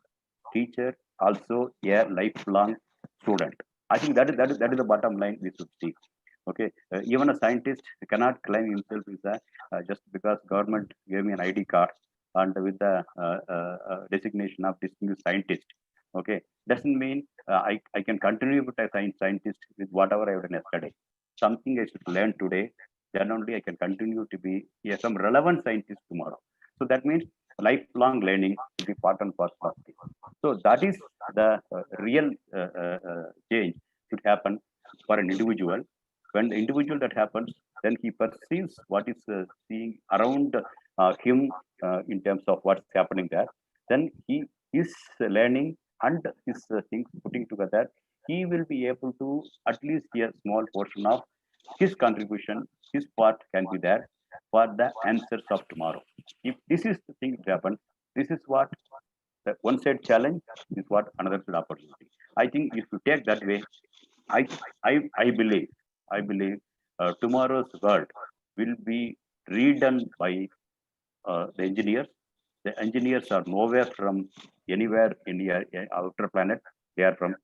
teacher also a lifelong student. I think that is the bottom line we should see. Okay, even a scientist cannot claim himself is a just because government gave me an ID card and with the designation of distinguished scientist. Okay, doesn't mean I can continue with a scientist with whatever I have done yesterday. Something I should learn today, then only I can continue to be some relevant scientist tomorrow. So that means lifelong learning to be part and parcel of this. So that is the real change should happen for an individual. When the individual that happens, then he perceives what is seeing around him in terms of what's happening there. Then he is learning and his things putting together. He will be able to at least a small portion of his contribution, his part can be there for the answers of tomorrow. If this is the thing that happens, this is what the one side challenge is what another side opportunity. I think if you take that way, I I believe tomorrow's world will be redone by the engineers. The engineers are nowhere from anywhere in the outer planet. They are from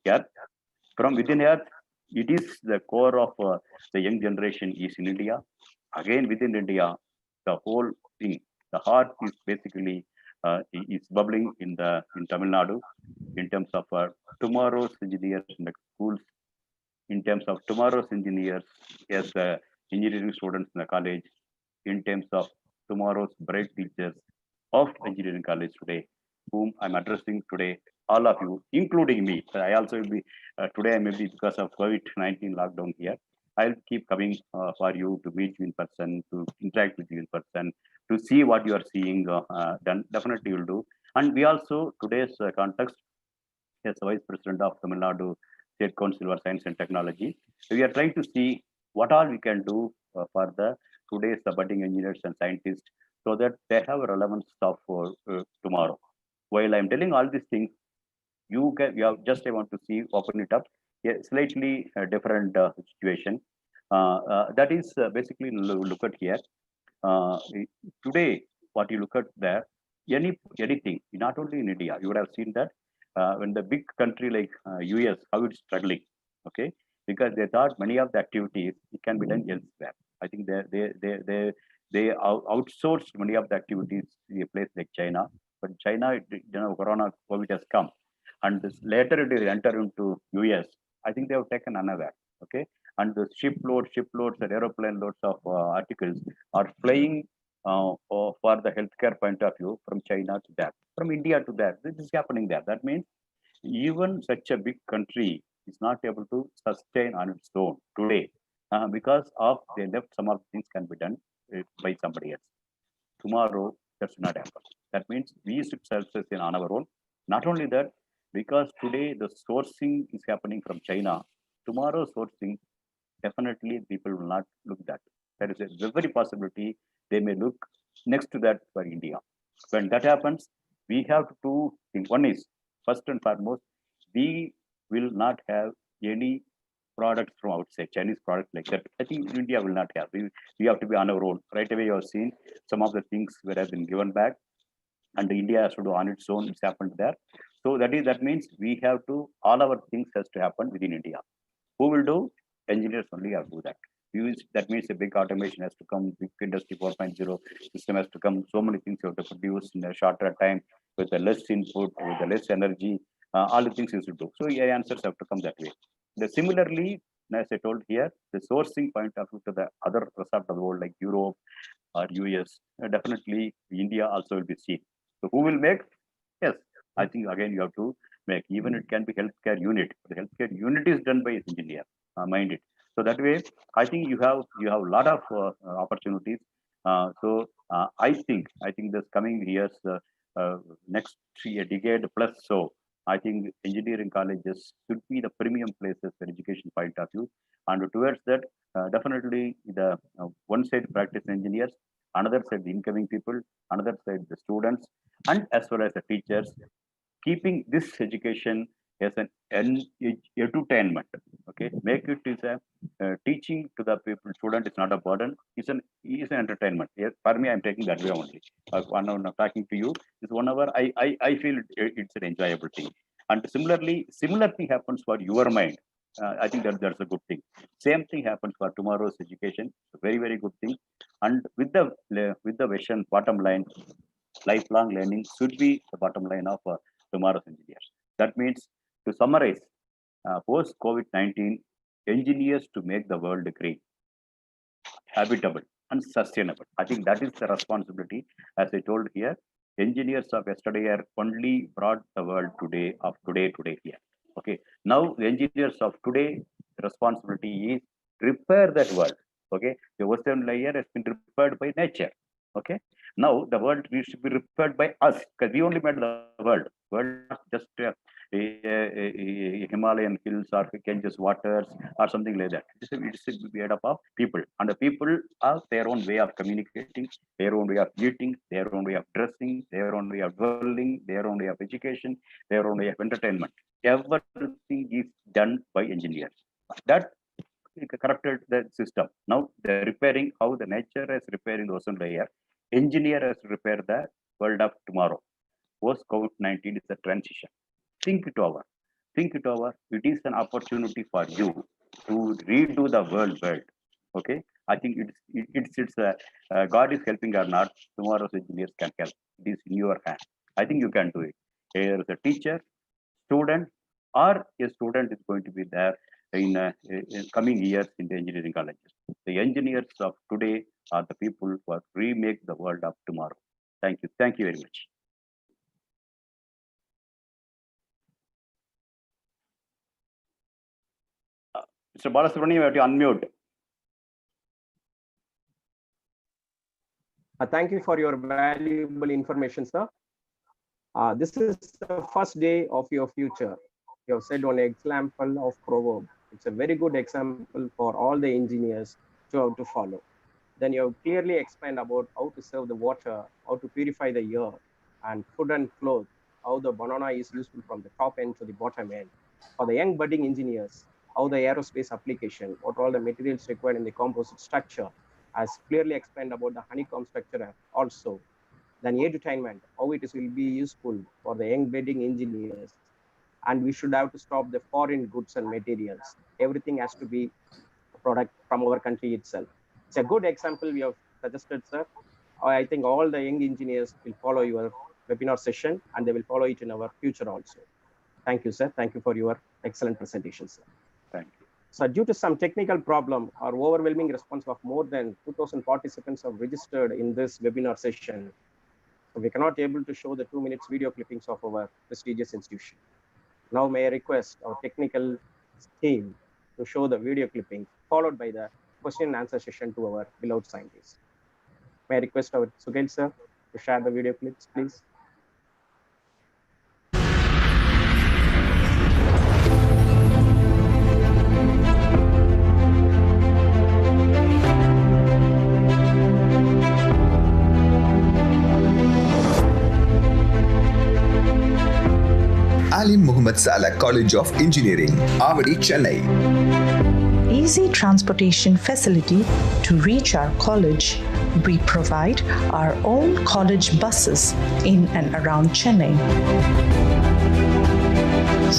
Earth. From within Earth, it is the core of the young generation is in India. again within India, the whole thing, the heart is basically is bubbling in Tamil Nadu in terms of tomorrow's engineers in the schools, in terms of tomorrow's engineers as engineering students in the college, in terms of tomorrow's bright teachers of engineering college today, whom I'm addressing today, all of you, including me. I also will be today. I may be because of COVID-19 lockdown here. I'll keep coming for you to meet you in person, to interact with you in person, to see what you are seeing. Then definitely will do. And we also today's context as Vice President of Tamil Nadu State Council for Science and Technology. We are trying to see what all we can do for the today's budding engineers and scientists so that they have a relevance of tomorrow. While I'm telling all these things, you have just I want to see open it up a slightly different situation. That is basically look at here. Uh, Today, what you look at there, anything, not only in India, you would have seen that when the big country like US, how it's struggling, okay, because they thought many of the activities it can be done elsewhere. I think they outsourced many of the activities to a place like China, but China, Corona, COVID has come, and this, later it is enter into US. I think they have taken unaware, okay, and the shiploads and aeroplane loads of articles are flying for the healthcare point of view from China to that, from India to that. This is happening there. That means even such a big country is not able to sustain on its own today because of they left some of the things can be done by somebody else. Tomorrow, that should not happen. That means we should self-sustain on our own. Not only that, because today the sourcing is happening from China, tomorrow sourcing definitely people will not look that. There is a very possibility they may look next to that for India. When that happens, we have to do things. One is first and foremost, we will not have any products from outside, Chinese products like that. I think India will not have. We have to be on our own. Right away, you have seen some of the things that have been given back, and India has to do on its own. It's happened there. So that means we have to all our things has to happen within India. Who will do? Engineers only have to do that. That means a big automation has to come, big industry 4.0 system has to come. So many things you have to produce in a shorter time with a less input, with a less energy. All the things you should do. So yeah, answers have to come that way. Similarly, as I told here, the sourcing point of view to the other rest of the world like Europe or US, definitely India also will be seen. So who will make? Yes, I think again you have to make. Even it can be healthcare unit. The healthcare unit is done by engineer. Mind it. So that way, I think you have a lot of opportunities. I think this coming years, next a decade plus so, I think engineering colleges should be the premium places for education point of view. And towards that, definitely the one side practice engineers, another side the incoming people, another side the students, and as well as the teachers, keeping this education as an edutainment. Okay, make it is a teaching to the people. Student is not a burden. It's an entertainment. Yes, for me, I'm taking that way only. 1 hour talking to you is 1 hour. I feel it's an enjoyable thing. And similar thing happens for your mind. I think that's a good thing. Same thing happens for tomorrow's education. Very very good thing. And with the vision, bottom line, lifelong learning should be the bottom line of tomorrow's engineers. That means, to summarize, post COVID 19, engineers to make the world green, habitable, and sustainable. I think that is the responsibility. As I told here, engineers of yesterday are only brought the world today here. Okay. Now, the engineers of today, the responsibility is repair that world. Okay. The ozone layer has been repaired by nature. Okay. Now the world needs to be repaired by us because we only made the world. World not just Himalayan hills or Ganges waters or something like that. It's made up of people, and the people have their own way of communicating, their own way of eating, their own way of dressing, their own way of dwelling, their own way of education, their own way of entertainment. Everything is done by engineers. That corrupted the system. Now they're repairing how the nature is repairing the ozone layer. Engineer has to repair the world of tomorrow. Post COVID-19 is a transition. Think it over. Think it over. It is an opportunity for you to redo the world. Okay. I think God is helping or not. Tomorrow's engineers can help. It is in your hand. I think you can do it. Either the teacher, student, or a student is going to be there in coming years in the engineering colleges. The engineers of today are the people who are remake the world of tomorrow. Thank you. Thank you very much. Mr. Balasubramanian, you have to unmute. Thank you for your valuable information, sir. This is the first day of your future. You have said one example of proverb. It's a very good example for all the engineers to have to follow. Then you have clearly explained about how to serve the water, how to purify the air, and food and clothes, how the banana is useful from the top end to the bottom end. For the young budding engineers, how the aerospace application, what all the materials required in the composite structure, as clearly explained about the honeycomb structure also. Then edutainment, how it will be useful for the young budding engineers. And we should have to stop the foreign goods and materials. Everything has to be a product from our country itself. It's a good example we have suggested, sir. I think all the young engineers will follow your webinar session and they will follow it in our future also. Thank you, sir. Thank you for your excellent presentation, sir. Thank you. So due to some technical problem, our overwhelming response of more than 2,000 participants have registered in this webinar session. So we cannot able to show the 2 minutes video clippings of our prestigious institution. Now may I request our technical team to show the video clipping followed by the question and answer session to our beloved scientists. May I request our Sugail sir to share the video clips, please? Ali Muhammad Salah College of Engineering, Avadi, Chennai. Easy transportation facility to reach our college. We provide our own college buses in and around Chennai.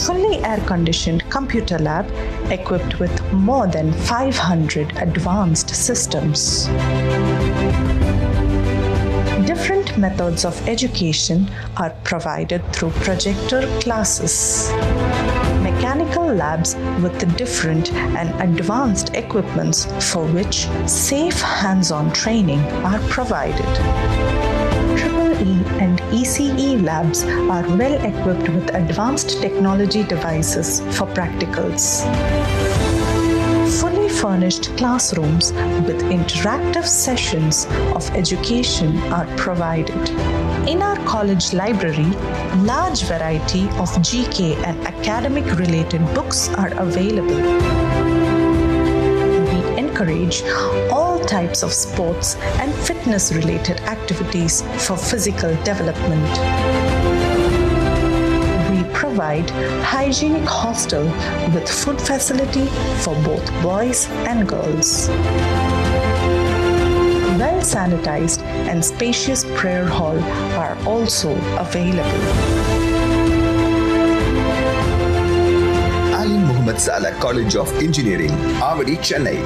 Fully air-conditioned computer lab equipped with more than 500 advanced systems. Different methods of education are provided through projector classes. Mechanical labs with different and advanced equipments for which safe hands-on training are provided. EE and ECE labs are well equipped with advanced technology devices for practicals. Fully furnished classrooms with interactive sessions of education are provided. In our college library, large variety of GK and academic related books are available. We encourage all types of sports and fitness related activities for physical development. We provide hygienic hostel with food facility for both boys and girls. Well sanitized and spacious prayer hall are also available. Ali Muhammad Salah College of Engineering, Avadi, Chennai.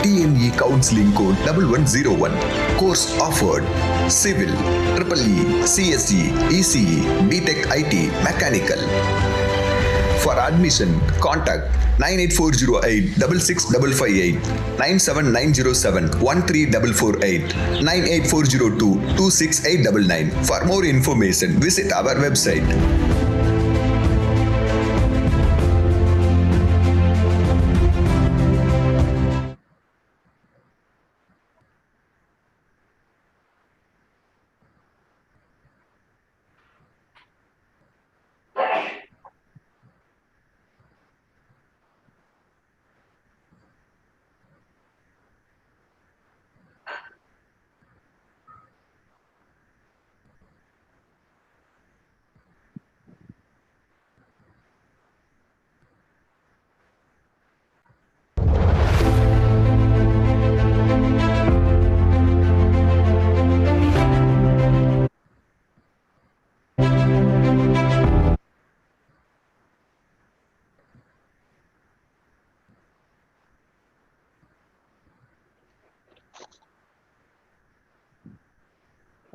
TNE Counseling Code 1101. Course offered: Civil, EEE, CSE, ECE, BTech IT, Mechanical. For admission, contact 98408 66558, 97907 13448, 98402 26899. For more information, visit our website.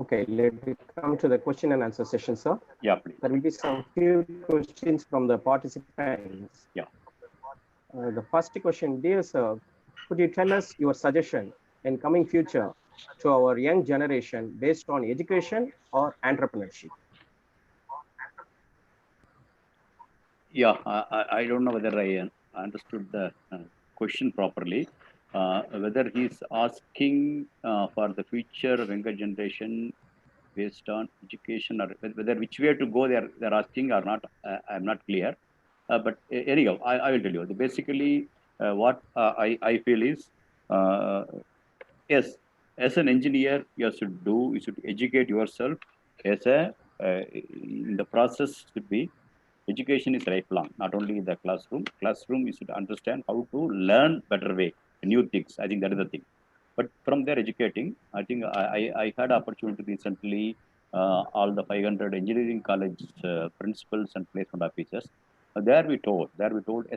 Okay, let me come to the question and answer session, sir. Yeah, please. There will be some few questions from the participants. Yeah. The first question, dear sir, could you tell us your suggestion in coming future to our young generation based on education or entrepreneurship? Yeah, I don't know whether I understood the question properly. Whether he's asking for the future of younger generation based on education, or whether which way to go they're asking or not, I'm not clear. But anyhow, I will tell you. Basically, what I feel is, yes, as an engineer, you should educate yourself as a, in the process should be, education is lifelong, not only in the classroom. Classroom, you should understand how to learn better way, new things. I think that is the thing. But from there educating, I think I had opportunity recently, all the 500 engineering college principals and placement officers. There we told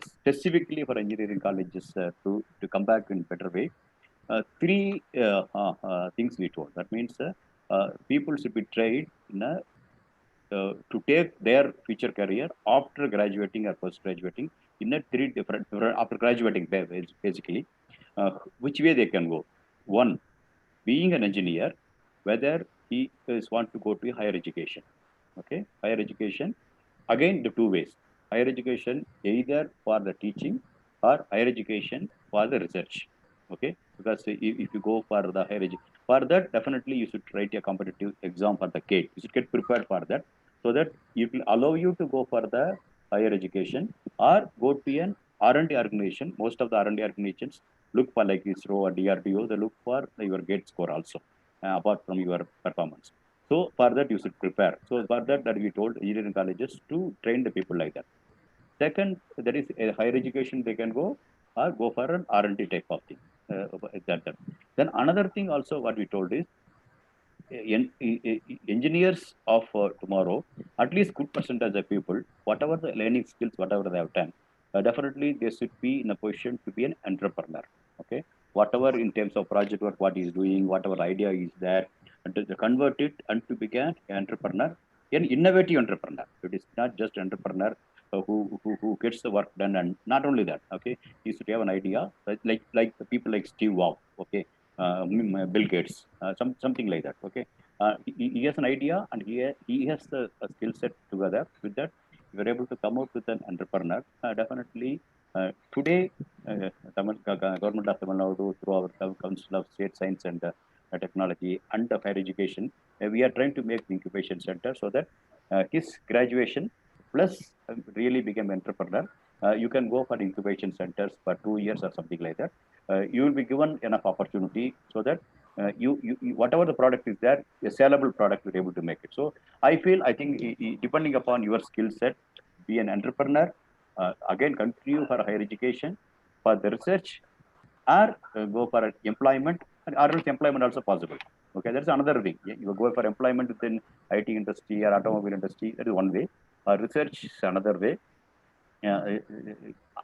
specifically for engineering colleges to come back in better way. Three things we told. That means people should be trained in a to take their future career after graduating or post graduating in a three different after graduating basically, which way they can go. One, being an engineer, whether he is want to go to higher education. Okay, higher education. Again, the two ways. Higher education either for the teaching or higher education for the research. Okay, because if you go for the higher education, for that definitely you should write a competitive exam for the GATE. You should get prepared for that, so that it will allow you to go for the higher education or go to an R&D organization. Most of the R&D organizations look for like ISRO or DRDO. They look for your GATE score also, apart from your performance. So for that you should prepare. So for that we told engineering colleges to train the people like that. Second, there is a higher education they can go or go for an R&D type of thing. Then another thing also what we told is engineers of tomorrow, at least good percentage of people, whatever the learning skills, whatever they have done, definitely they should be in a position to be an entrepreneur. Okay, whatever in terms of project work, what he is doing, whatever idea is there, and to convert it and to become an entrepreneur, an innovative entrepreneur. It is not just entrepreneur who gets the work done, and not only that. Okay, he should have an idea, like the people like Steve Jobs. Okay, Bill Gates, something like that. Okay, he has an idea and he has the skill set together. With that, we are able to come out with an entrepreneur. Definitely, today, government of Tamil Nadu through our Council of State Science and Technology and Higher Education, we are trying to make the incubation center so that his graduation plus really become entrepreneur. You can go for incubation centers for 2 years or something like that. You will be given enough opportunity so that you whatever the product is there, a sellable product, you're able to make it. So I think depending upon your skill set, be an entrepreneur, again continue for higher education, for the research, or go for employment, or else employment also possible. Okay, that's another thing. You go for employment within IT industry or automobile industry, that is one way. Research is another way.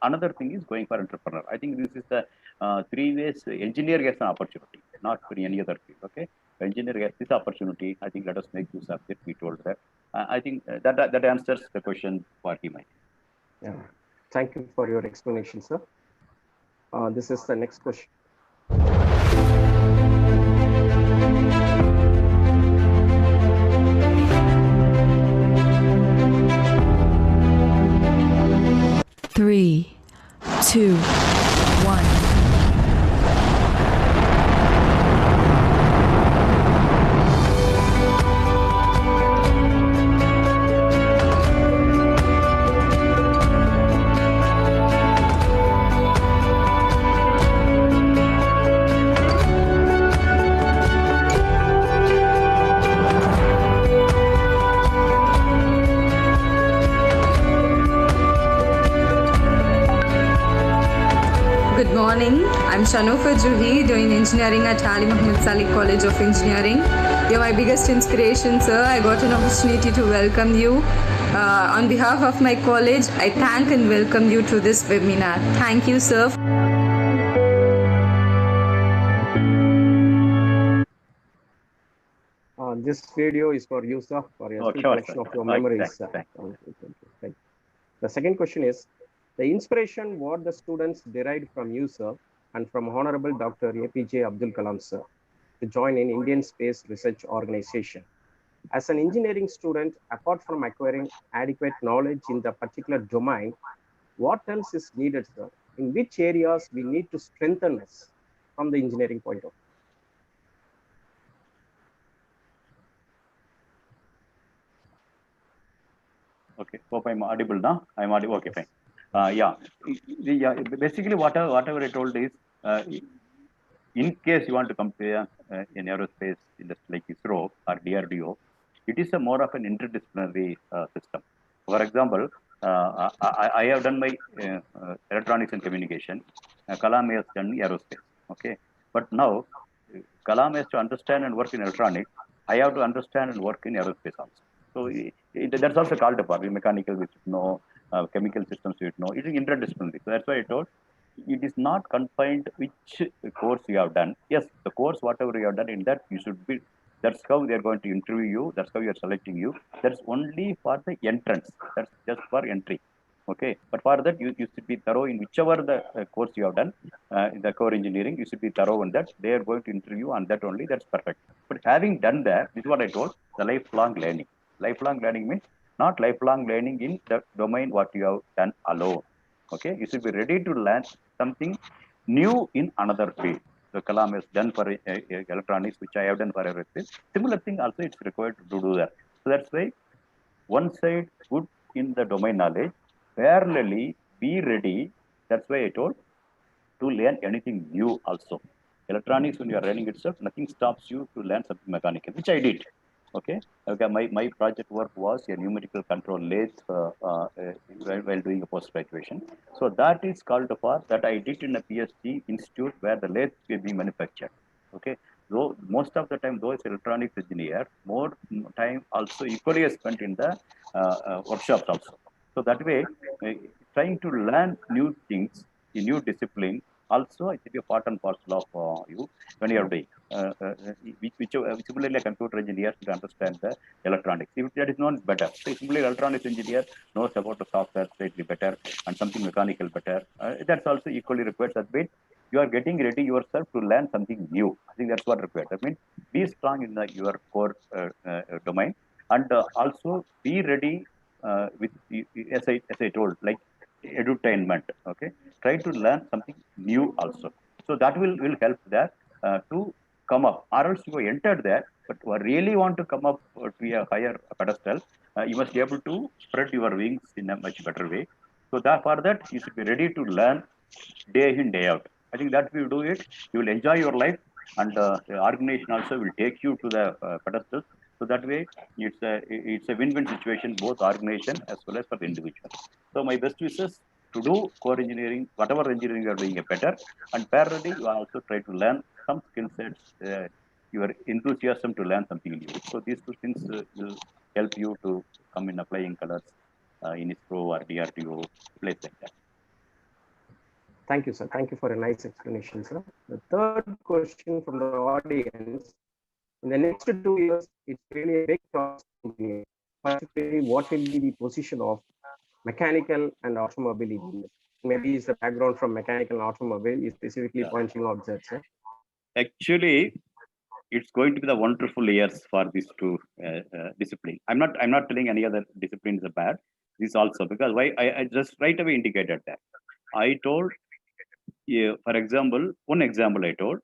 Another thing is going for entrepreneur. I think this is the 3 ways engineer gets an opportunity, not for any other field. Okay, engineer gets this opportunity. I think let us make use of it. We told that. I think that answers the question for him. Yeah, thank you for your explanation, sir. This is the next question. Three, two, one. Good morning. I'm Shanufa Juhi, doing engineering at Ali Muhammad Salik College of Engineering. You're my biggest inspiration, sir. I got an opportunity to welcome you. On behalf of my college, I thank and welcome you to this webinar. Thank you, sir. This video is for you, sir, for your Okay, reflection of your memories. thanks. Right. The second question is, the inspiration what the students derived from you, sir, and from Honorable Dr. APJ Abdul Kalam, sir, to join in Indian Space Research Organization. As an engineering student, apart from acquiring adequate knowledge in the particular domain, what else is needed, sir? In which areas we need to strengthen us from the engineering point of view? Okay, hope I'm audible now. I'm audible. Okay, fine. Yeah, basically whatever I told is, in case you want to compare in aerospace industry like ISRO or DRDO, it is a more of an interdisciplinary system. For example, I have done my electronics and communication. Kalam has done aerospace. Okay, but now Kalam has to understand and work in electronics. I have to understand and work in aerospace also. So that's also called upon. Mechanical, we should know, chemical systems, we should know. It is interdisciplinary. So that's why I told it is not confined which course you have done. Yes, the course, whatever you have done, in that you should be, that's how they are going to interview you, that's how you are selecting you. That's only for the entrance, that's just for entry. Okay, but for that, you should be thorough in whichever the course you have done, in the core engineering, you should be thorough in that. They are going to interview on that only, that's perfect. But having done that, this is what I told, the lifelong learning. Lifelong learning means not lifelong learning in the domain what you have done alone. Okay, you should be ready to learn something new in another field. So Kalam has done for electronics, which I have done for aerospace. Similar thing also it's required to do that. So that's why one side good in the domain knowledge, parallelly be ready. That's why I told to learn anything new also. Electronics, when you are learning itself, nothing stops you to learn something mechanical, which I did. Okay. Okay. My project work was a numerical control lathe while doing a post graduation. So that is called for that I did in a PhD institute where the lathe will be manufactured. Okay. Though most of the time, though it's electronics engineer, more time also equally is spent in the workshops also. So that way, trying to learn new things, a new discipline, also it will be a part and parcel of you when you are doing. Similarly, a computer engineer should understand the electronics. If that is not better, so similarly, electronics engineer knows about the software slightly better and something mechanical better. That's also equally required. That means you are getting ready yourself to learn something new. I think that's what required. That means be strong in your core domain, and also be ready with as I told, like edutainment. Okay, try to learn something new also. So that will help there to come up. Or else you entered there, but you really want to come up to a higher pedestal, you must be able to spread your wings in a much better way. So that for that you should be ready to learn day in day out. I think that will do it. You will enjoy your life, and the organization also will take you to the pedestal. So that way, it's a win-win situation, both organization as well as for the individual. So my best wishes to do core engineering, whatever engineering you are doing, a better, and parallelly you also try to learn some skill sets. Your enthusiasm to learn something new. So these two things will help you to come in applying colors in ISRO or DRDO, place like that. Thank you, sir. Thank you for a nice explanation, sir. The third question from the audience: in the next 2 years, it's really a big task. Particularly, what will be the position of mechanical and automobile engineers? Maybe it's the background from mechanical and automobile is specifically pointing out that, sir. Actually, it's going to be the wonderful years for these two discipline. I'm not telling any other disciplines are bad. This also, because why I just right away indicated that. I told, for example, one example I told,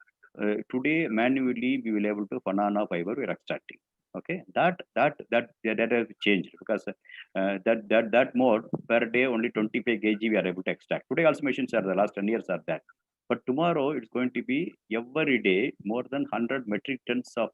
today manually we will able to banana fiber we are extracting. Okay, that has changed, because that more per day only 25 kg we are able to extract. Today also machines are the last 10 years are that. But tomorrow it's going to be every day more than 100 metric tons of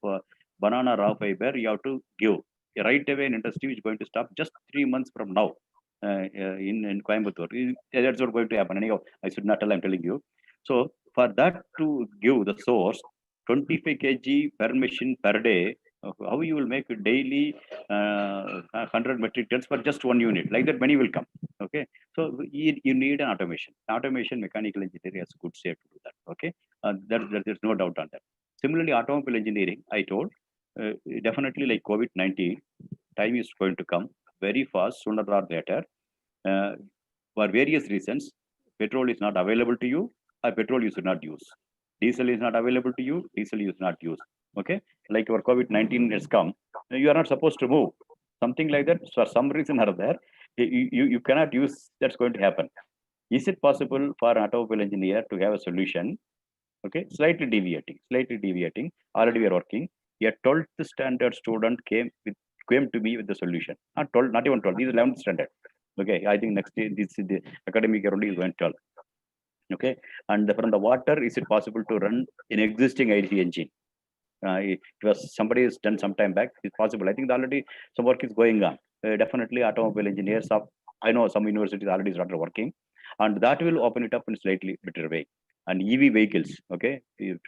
banana raw fiber you have to give. Right away in industry is going to stop just 3 months from now in Coimbatore. That's what going to happen. Anyhow, I should not tell, I'm telling you. So for that to give the source 25 kg per machine per day, how you will make a daily 100 metric tons for just one unit, like that many will come. Okay, so you need an automation. Mechanical engineering has good say to do that. Okay, there's no doubt on that. Similarly, automobile engineering, I told definitely like COVID-19, time is going to come very fast, sooner or later. For various reasons, petrol is not available to you, or petrol you should not use. Diesel is not available to you, diesel you should not use. Okay, like your COVID-19 has come, you are not supposed to move. Something like that, for some reason or other, you cannot use, that's going to happen. Is it possible for an automobile engineer to have a solution? Okay, slightly deviating. Already we are working. A 12th standard student came to me with the solution. Not 12, not even 12. This is 11th standard. Okay, I think next year this is the academic year only is going 12. Okay, and from the water, is it possible to run an existing IC engine? It was somebody has done some time back. It's possible. I think already some work is going on. Definitely, automobile engineers. I know some universities already started working, and that will open it up in slightly better way. And EV vehicles. Okay,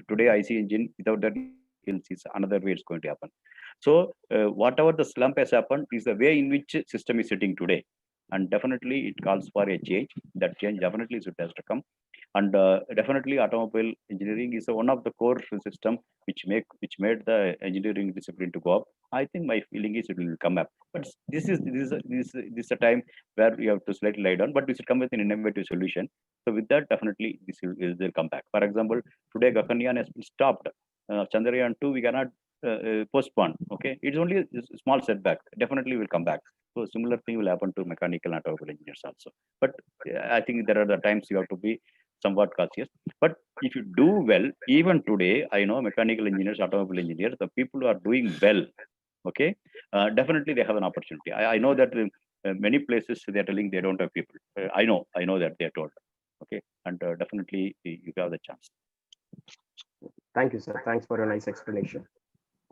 today IC engine without that is another way it's going to happen. So whatever the slump has happened is the way in which system is sitting today, and definitely it calls for a change. That change definitely should has to come, and definitely automobile engineering is one of the core system which made the engineering discipline to go up. I think my feeling is it will come up, but this is a time where you have to slightly lie down, but we should come with an innovative solution. So with that, definitely this will come back. For example, today Gaganyaan has been stopped. Chandrayaan 2 we cannot postpone. Okay, it's only a small setback. Definitely will come back. So similar thing will happen to mechanical and automobile engineers also. But I think there are the times you have to be somewhat cautious. But if you do well, even today, I know mechanical engineers, automobile engineers, the people who are doing well, okay, definitely they have an opportunity. I know that many places they are telling they don't have people. I know that they are told. Okay, and definitely you have the chance. Thank you, sir. Thanks for a nice explanation.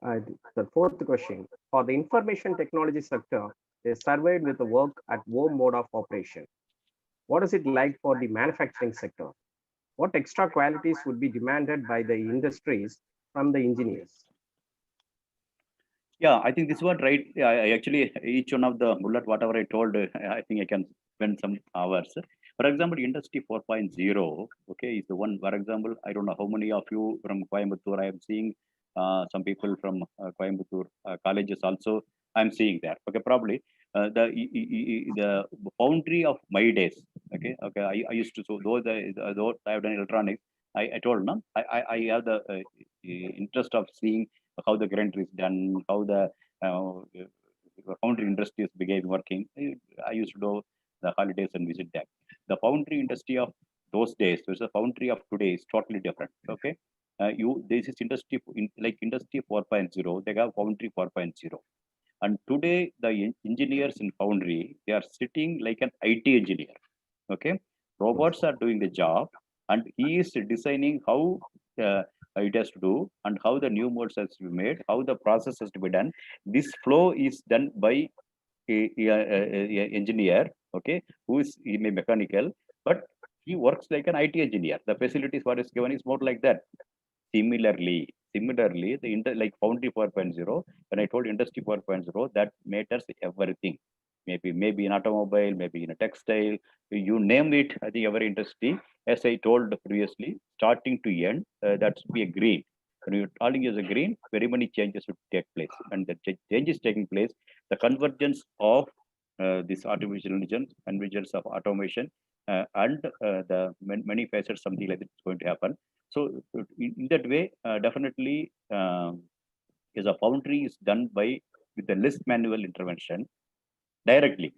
The fourth question, for the information technology sector, they surveyed with the work at home mode of operation. What is it like for the manufacturing sector? What extra qualities would be demanded by the industries from the engineers? Yeah, I think this one right. I actually each one of the bullet, whatever I told, I think I can spend some hours. For example, Industry 4.0, okay, is the one. For example, I don't know how many of you from Coimbatore I am seeing. Some people from Coimbatore colleges also I'm seeing there. Okay, probably the boundary of my days. Okay. I used to, so though I have done electronics, I told no, I have the interest of seeing how the grinder is done, how the foundry industry is began working. I used to do the holidays and visit that. The foundry industry of those days versus the foundry of today is totally different. Okay, this is like industry 4.0. They have foundry 4.0, and today the engineers in foundry they are sitting like an IT engineer. Okay, robots are doing the job, and he is designing how it has to do and how the new modes has to be made, how the process has to be done. This flow is done by a engineer, okay, who is in a mechanical, but he works like an IT engineer. The facilities what is given is more like that. Similarly, like Foundry 4.0, when I told Industry 4.0, that matters everything. Maybe in automobile, maybe in a textile, you name it. I think every industry, as I told previously, starting to end, that should be a green. When you're calling as a green, very many changes would take place, and the change is taking place. The convergence of this artificial intelligence, convergence of automation, and the many facets, something like that is going to happen. So in that way, definitely, is a foundry is done by with the less manual intervention directly.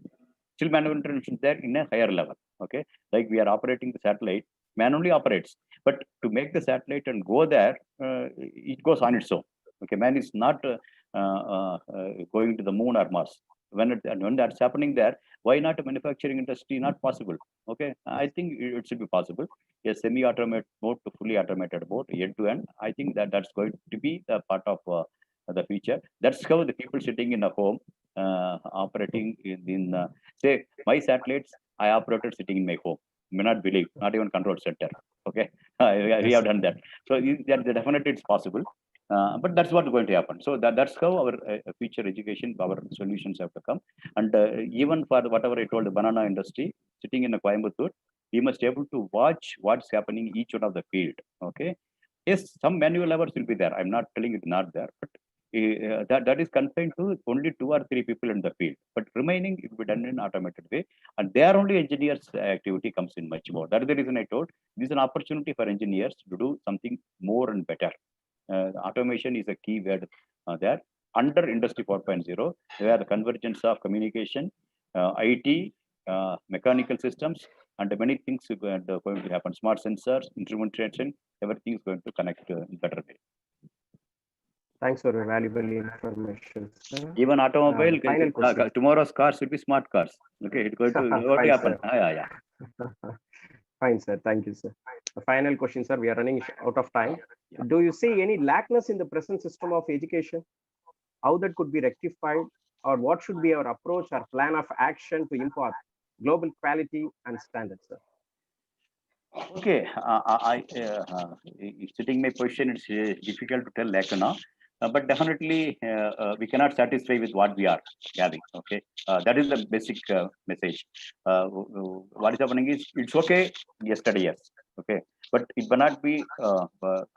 Still manual intervention there in a higher level. Okay, like we are operating the satellite, manually operates, but to make the satellite and go there, it goes on its own. Okay, man is not going to the moon or Mars. When that's happening there, why not a manufacturing industry? Not possible. Okay, I think it should be possible. A semi-automated mode to fully automated mode, end to end. I think that's going to be the part of the future. That's how the people sitting in a home operating in say my satellites I operated sitting in my home. May not believe, not even control center. Okay, we have done that. So definitely it's possible. But that's what's going to happen. So that's how our future education, our solutions have to come. And even for whatever I told the banana industry, sitting in a Coimbatore, we must be able to watch what's happening each one of the field. Okay. Yes, some manual levels will be there. I'm not telling it not there, but that is confined to only 2 or 3 people in the field, but remaining it will be done in automated way, and there only engineers activity comes in much more. That is the reason I told this is an opportunity for engineers to do something more and better. Automation is a key word there under Industry 4.0, where the convergence of communication, IT, mechanical systems, and many things are going to happen. Smart sensors, instrumentation, everything is going to connect in better way. Thanks for your valuable information, sir. Even automobile, final question. tomorrow's cars will be smart cars. Okay, it's going to what Fine, happen? sir. Yeah. Fine, sir. Thank you, sir. The final question, sir. We are running out of time. Yeah. Do you see any lackness in the present system of education? How that could be rectified, or what should be our approach or plan of action to impart global quality and standards, sir? Okay, sitting my position, it's difficult to tell like now, but definitely we cannot satisfy with what we are having. Okay, that is the basic message. What is happening is it's okay yesterday, yes, okay, but it will not be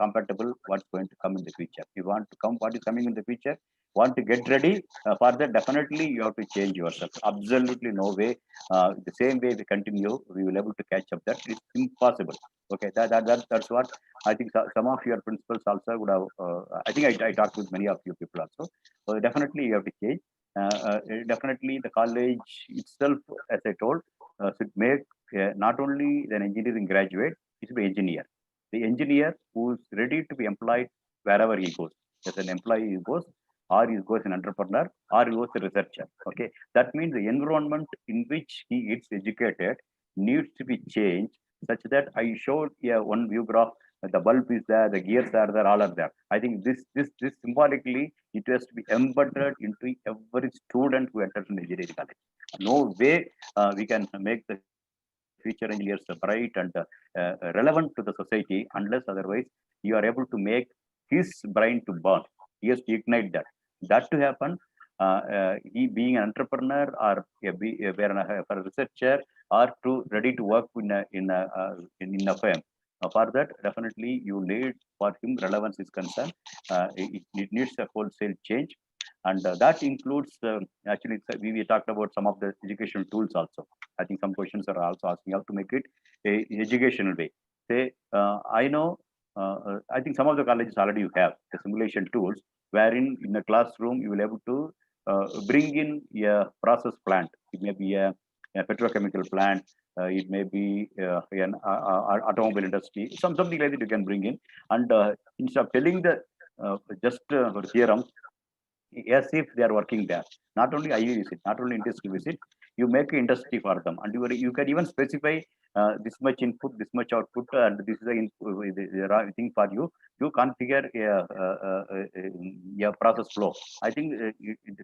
compatible what's going to come in the future. You want to come what is coming in the future, want to get ready for that, definitely you have to change yourself. Absolutely no way. The same way we continue, we will able to catch up. That is impossible. Okay, that's what I think. Some of your principals also would have. I think I talked with many of you people also. So definitely you have to change. Definitely the college itself, as I told, should make not only an engineering graduate, it should be engineer. The engineer who is ready to be employed wherever he goes. As an employee he goes, or he goes an entrepreneur, or he goes a researcher. Okay, that means the environment in which he is educated needs to be changed such that I showed one view graph. The bulb is there, the gears are there, all are there. I think this symbolically it has to be embedded into every student who enters in engineering college. No way we can make the future engineers bright and relevant to the society unless otherwise you are able to make his brain to burn. He has to ignite that. That to happen, he being an entrepreneur or a researcher or to ready to work in a firm. For that, definitely you need, for him, relevance is concerned. It needs a wholesale change, and that includes actually we talked about some of the educational tools also. I think some questions are also asking how to make it a educational way. Say, I know. I think some of the colleges already you have the simulation tools, wherein in the classroom you will able to bring in a process plant. It may be a petrochemical plant. It may be an automobile industry. Something like that you can bring in, and instead of telling the just theorem, as if they are working there. Not only IU visit, not only industry visit, you make an industry for them, and you can even specify this much input, this much output, and this is the thing for you. You configure a process flow. I think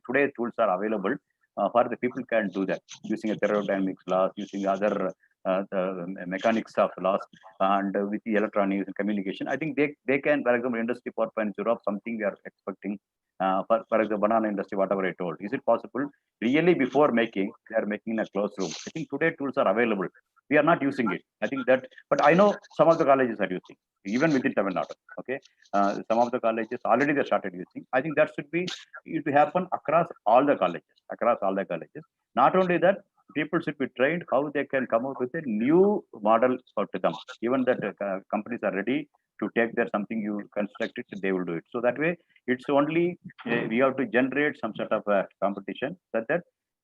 today tools are available for the people can do that using a thermodynamics laws, using other the mechanics of laws, and with the electronics and communication. I think they can, for example, industry 4.0 of something we are expecting. For example, banana industry, whatever I told, is it possible really before making, they are making a closed room? I think today tools are available. We are not using it. I think that, but I know some of the colleges are using, even within Tamil Nadu. Okay, some of the colleges already they started using. I think that should be, it will happen across all the colleges. Not only that, people should be trained how they can come up with a new model for them. Even that companies are ready to take that something you construct it, they will do it. So that way, it's only we have to generate some sort of competition that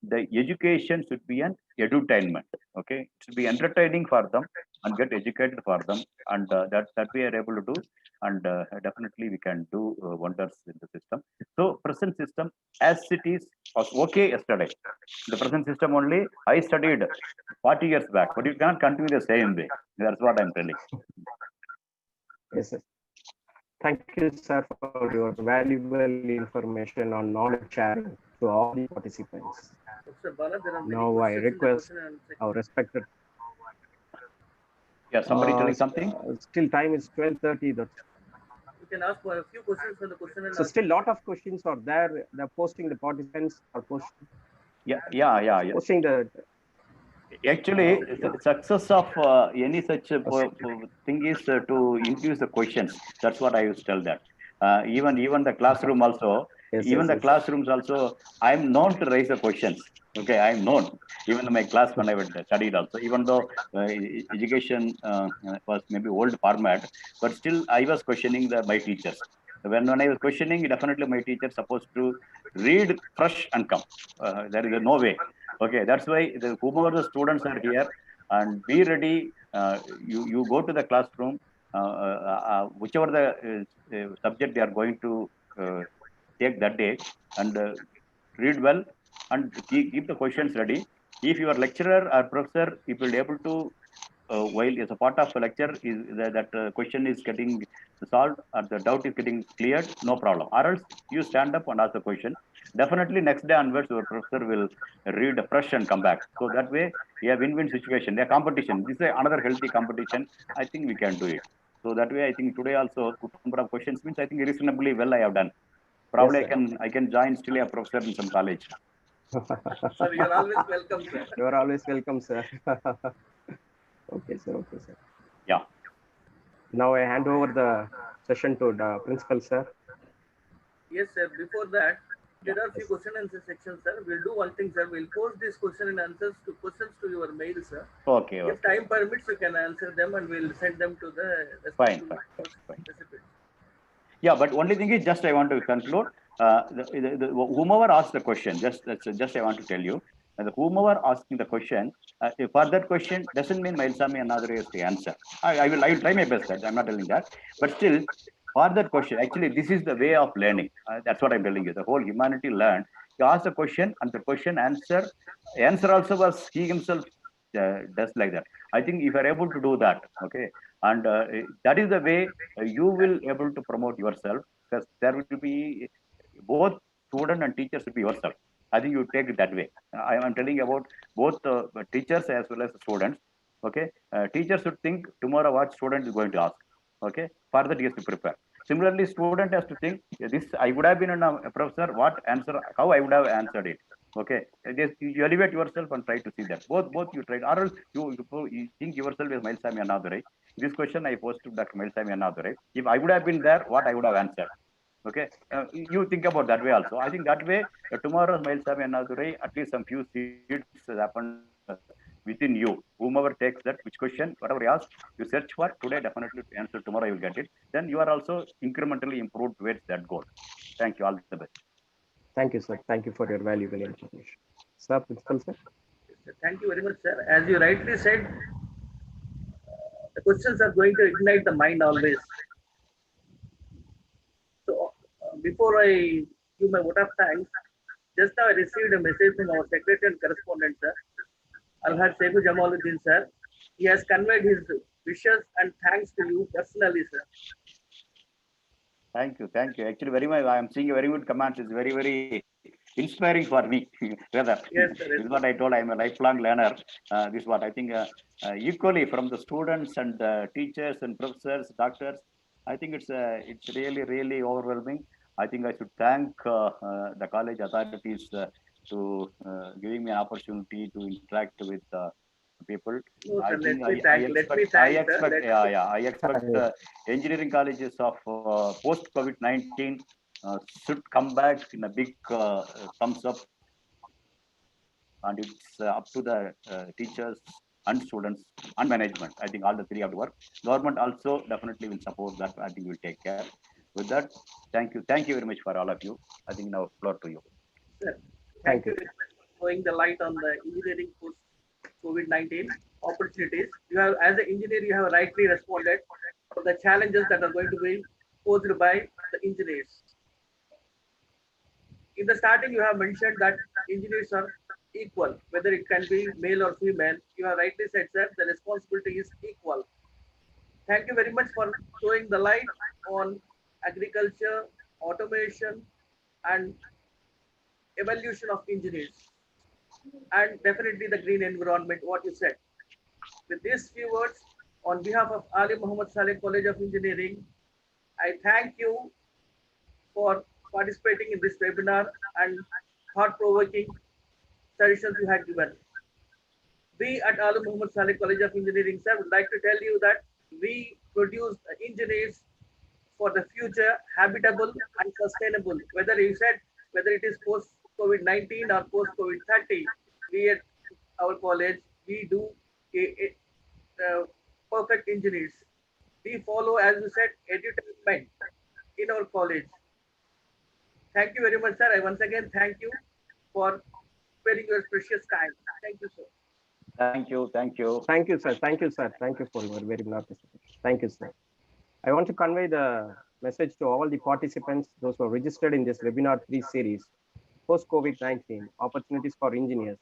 the education should be an edutainment. Okay, it should be entertaining for them and get educated for them, and that we are able to do, and definitely we can do wonders in the system. So present system as it is was okay yesterday. The present system only I studied 40 years back, but you cannot continue the same way. That's what I'm telling. Yes, sir. Thank you, sir, for your valuable information on knowledge sharing to all the participants. Now I request our respected. Yeah, somebody telling something? Still time is 12:30. You can ask for a few questions for the question and so still lot of questions are there. They're posting, the participants are posting. Yeah. Posting the. Actually, the success of any such thing is to increase the questions. That's what I used to tell that. Even the classroom also, Yes, Even yes, the yes. classrooms also, I'm known to raise the questions. Okay, I'm known. Even in my class when I was studied also, even though education was maybe old format, but still I was questioning my teachers. When I was questioning, definitely my teacher supposed to read fresh and come. There is no way. Okay, that's why whomever the students are here and be ready. You go to the classroom, whichever the subject they are going to take that day, and read well and keep the questions ready. If your lecturer or professor, if will able to, while as a part of the lecture, is that question is getting solved or the doubt is getting cleared, no problem. Or else you stand up and ask the question. Definitely next day onwards, your professor will read fresh and come back. So that way, you have win-win situation. A competition. This is another healthy competition. I think we can do it. So that way, I think today also good number of questions means I think reasonably well I have done. Yes, Probably sir. I can join still a professor in some college. Sir, you're always welcome, sir. You are always welcome, sir. Okay, sir. Okay, sir. Yeah. Now I hand over the session to the principal, sir. Yes, sir. Before that, there are few Yes. question and answer sections, sir. We'll do one thing, sir. We'll post this question and answers to questions to your mail, sir. Okay. If Okay. time permits, you can answer them and we'll send them to the Fine. respective Fine. recipients. Yeah, but only thing is, just I want to conclude. Whomever asked the question, just I want to tell you, whomever asking the question, for that question doesn't mean Mailsami another is the answer. I will try my best. That I'm not telling that, but still, for that question, actually, this is the way of learning. That's what I'm telling you. The whole humanity learned. You ask the question, and the question answer also was he himself does like that. I think if you're able to do that, okay, and that is the way you will able to promote yourself, because there will be both student and teachers will be yourself. I think you take it that way. I'm telling you about both teachers as well as students. Okay, teachers should think tomorrow what student is going to ask. Okay, for that he has to prepare. Similarly, student has to think, this I would have been a professor, what answer, how I would have answered it. Okay, just you elevate yourself and try to see that. Both you try, or else you think yourself as Mailsami Annadure. This question I posed to Dr. Mailsami Annadure. If I would have been there, what I would have answered. Okay, you think about that way also. I think that way, tomorrow's Mailsami Annadure, at least some few seeds happen within you. Whomever takes that, which question, whatever you ask, you search for today, definitely to answer tomorrow, you will get it. Then you are also incrementally improved towards that goal. Thank you. All the best. Thank you, sir. Thank you for your valuable information. Sir, principal, sir. Yes, sir. Thank you very much, sir. As you rightly said, the questions are going to ignite the mind always. So, before I give my vote of thanks, just now I received a message from our secretary and correspondent, sir, Alhaj Sefu Jamaluddin, sir. He has conveyed his wishes and thanks to you personally, sir. Thank you. Thank you. Actually, very much. I am seeing a very good comments. It's very, very inspiring for me. Rather, Yes, sir. this Yes, is what I told. I'm a lifelong learner. This is what I think equally from the students and teachers and professors, doctors. I think it's really, really overwhelming. I think I should thank the college authorities to giving me an opportunity to interact with people. no, I sir. think Let me thank, sir. I expect engineering colleges of post COVID-19 should come back in a big thumbs up, and it's up to the teachers and students and management. I think all the three have to work. Government also definitely will support that. I think will take care. With that, thank you very much for all of you. I think now floor to you. Sir, Thank thank you you. very much for throwing the light on the engineering post COVID-19 opportunities. You have, as an engineer, you have rightly responded for the challenges that are going to be posed by the engineers. In the starting, you have mentioned that engineers are equal, whether it can be male or female. You have rightly said, sir, the responsibility is equal. Thank you very much for throwing the light on agriculture, automation, and evolution of engineers, and definitely the green environment, what you said. With these few words, on behalf of Ali Muhammad Saleh College of Engineering, I thank you for participating in this webinar and thought-provoking suggestions you had given. We at Ali Muhammad Saleh College of Engineering, sir, would like to tell you that we produce engineers for the future, habitable and sustainable. Whether you said whether it is post COVID-19 or post COVID-30, we at our college we do perfect engineers. We follow, as you said, edutainment in our college. Thank you very much, sir. I once again thank you for sparing your precious time. Thank you, sir. Thank you. Thank you. Thank you, sir. Thank you, sir. Thank you for your very much. Thank you, sir. I want to convey the message to all the participants, those who are registered in this webinar 3 series, post-COVID-19, opportunities for engineers.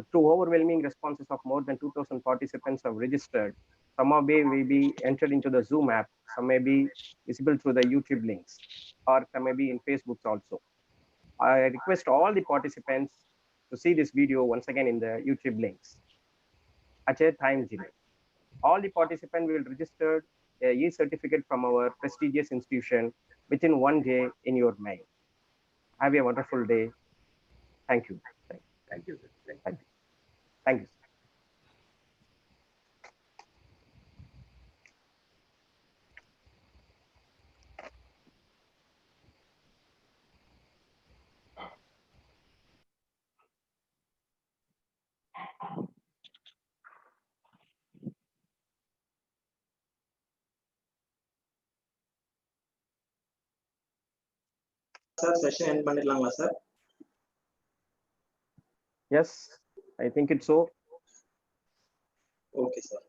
Through overwhelming responses of more than 2,000 participants have registered. Some of them may be entered into the Zoom app, some may be visible through the YouTube links, or some may be in Facebook also. I request all the participants to see this video once again in the YouTube links. At a time delay. All the participants will register a e-certificate from our prestigious institution within 1 day in your mail. Have a wonderful day. Thank you. Thank you, sir. Thank you. Thank you. Sir session end பண்ணிடலாங்களா sir? Yes, I think it's so. Okay, sir.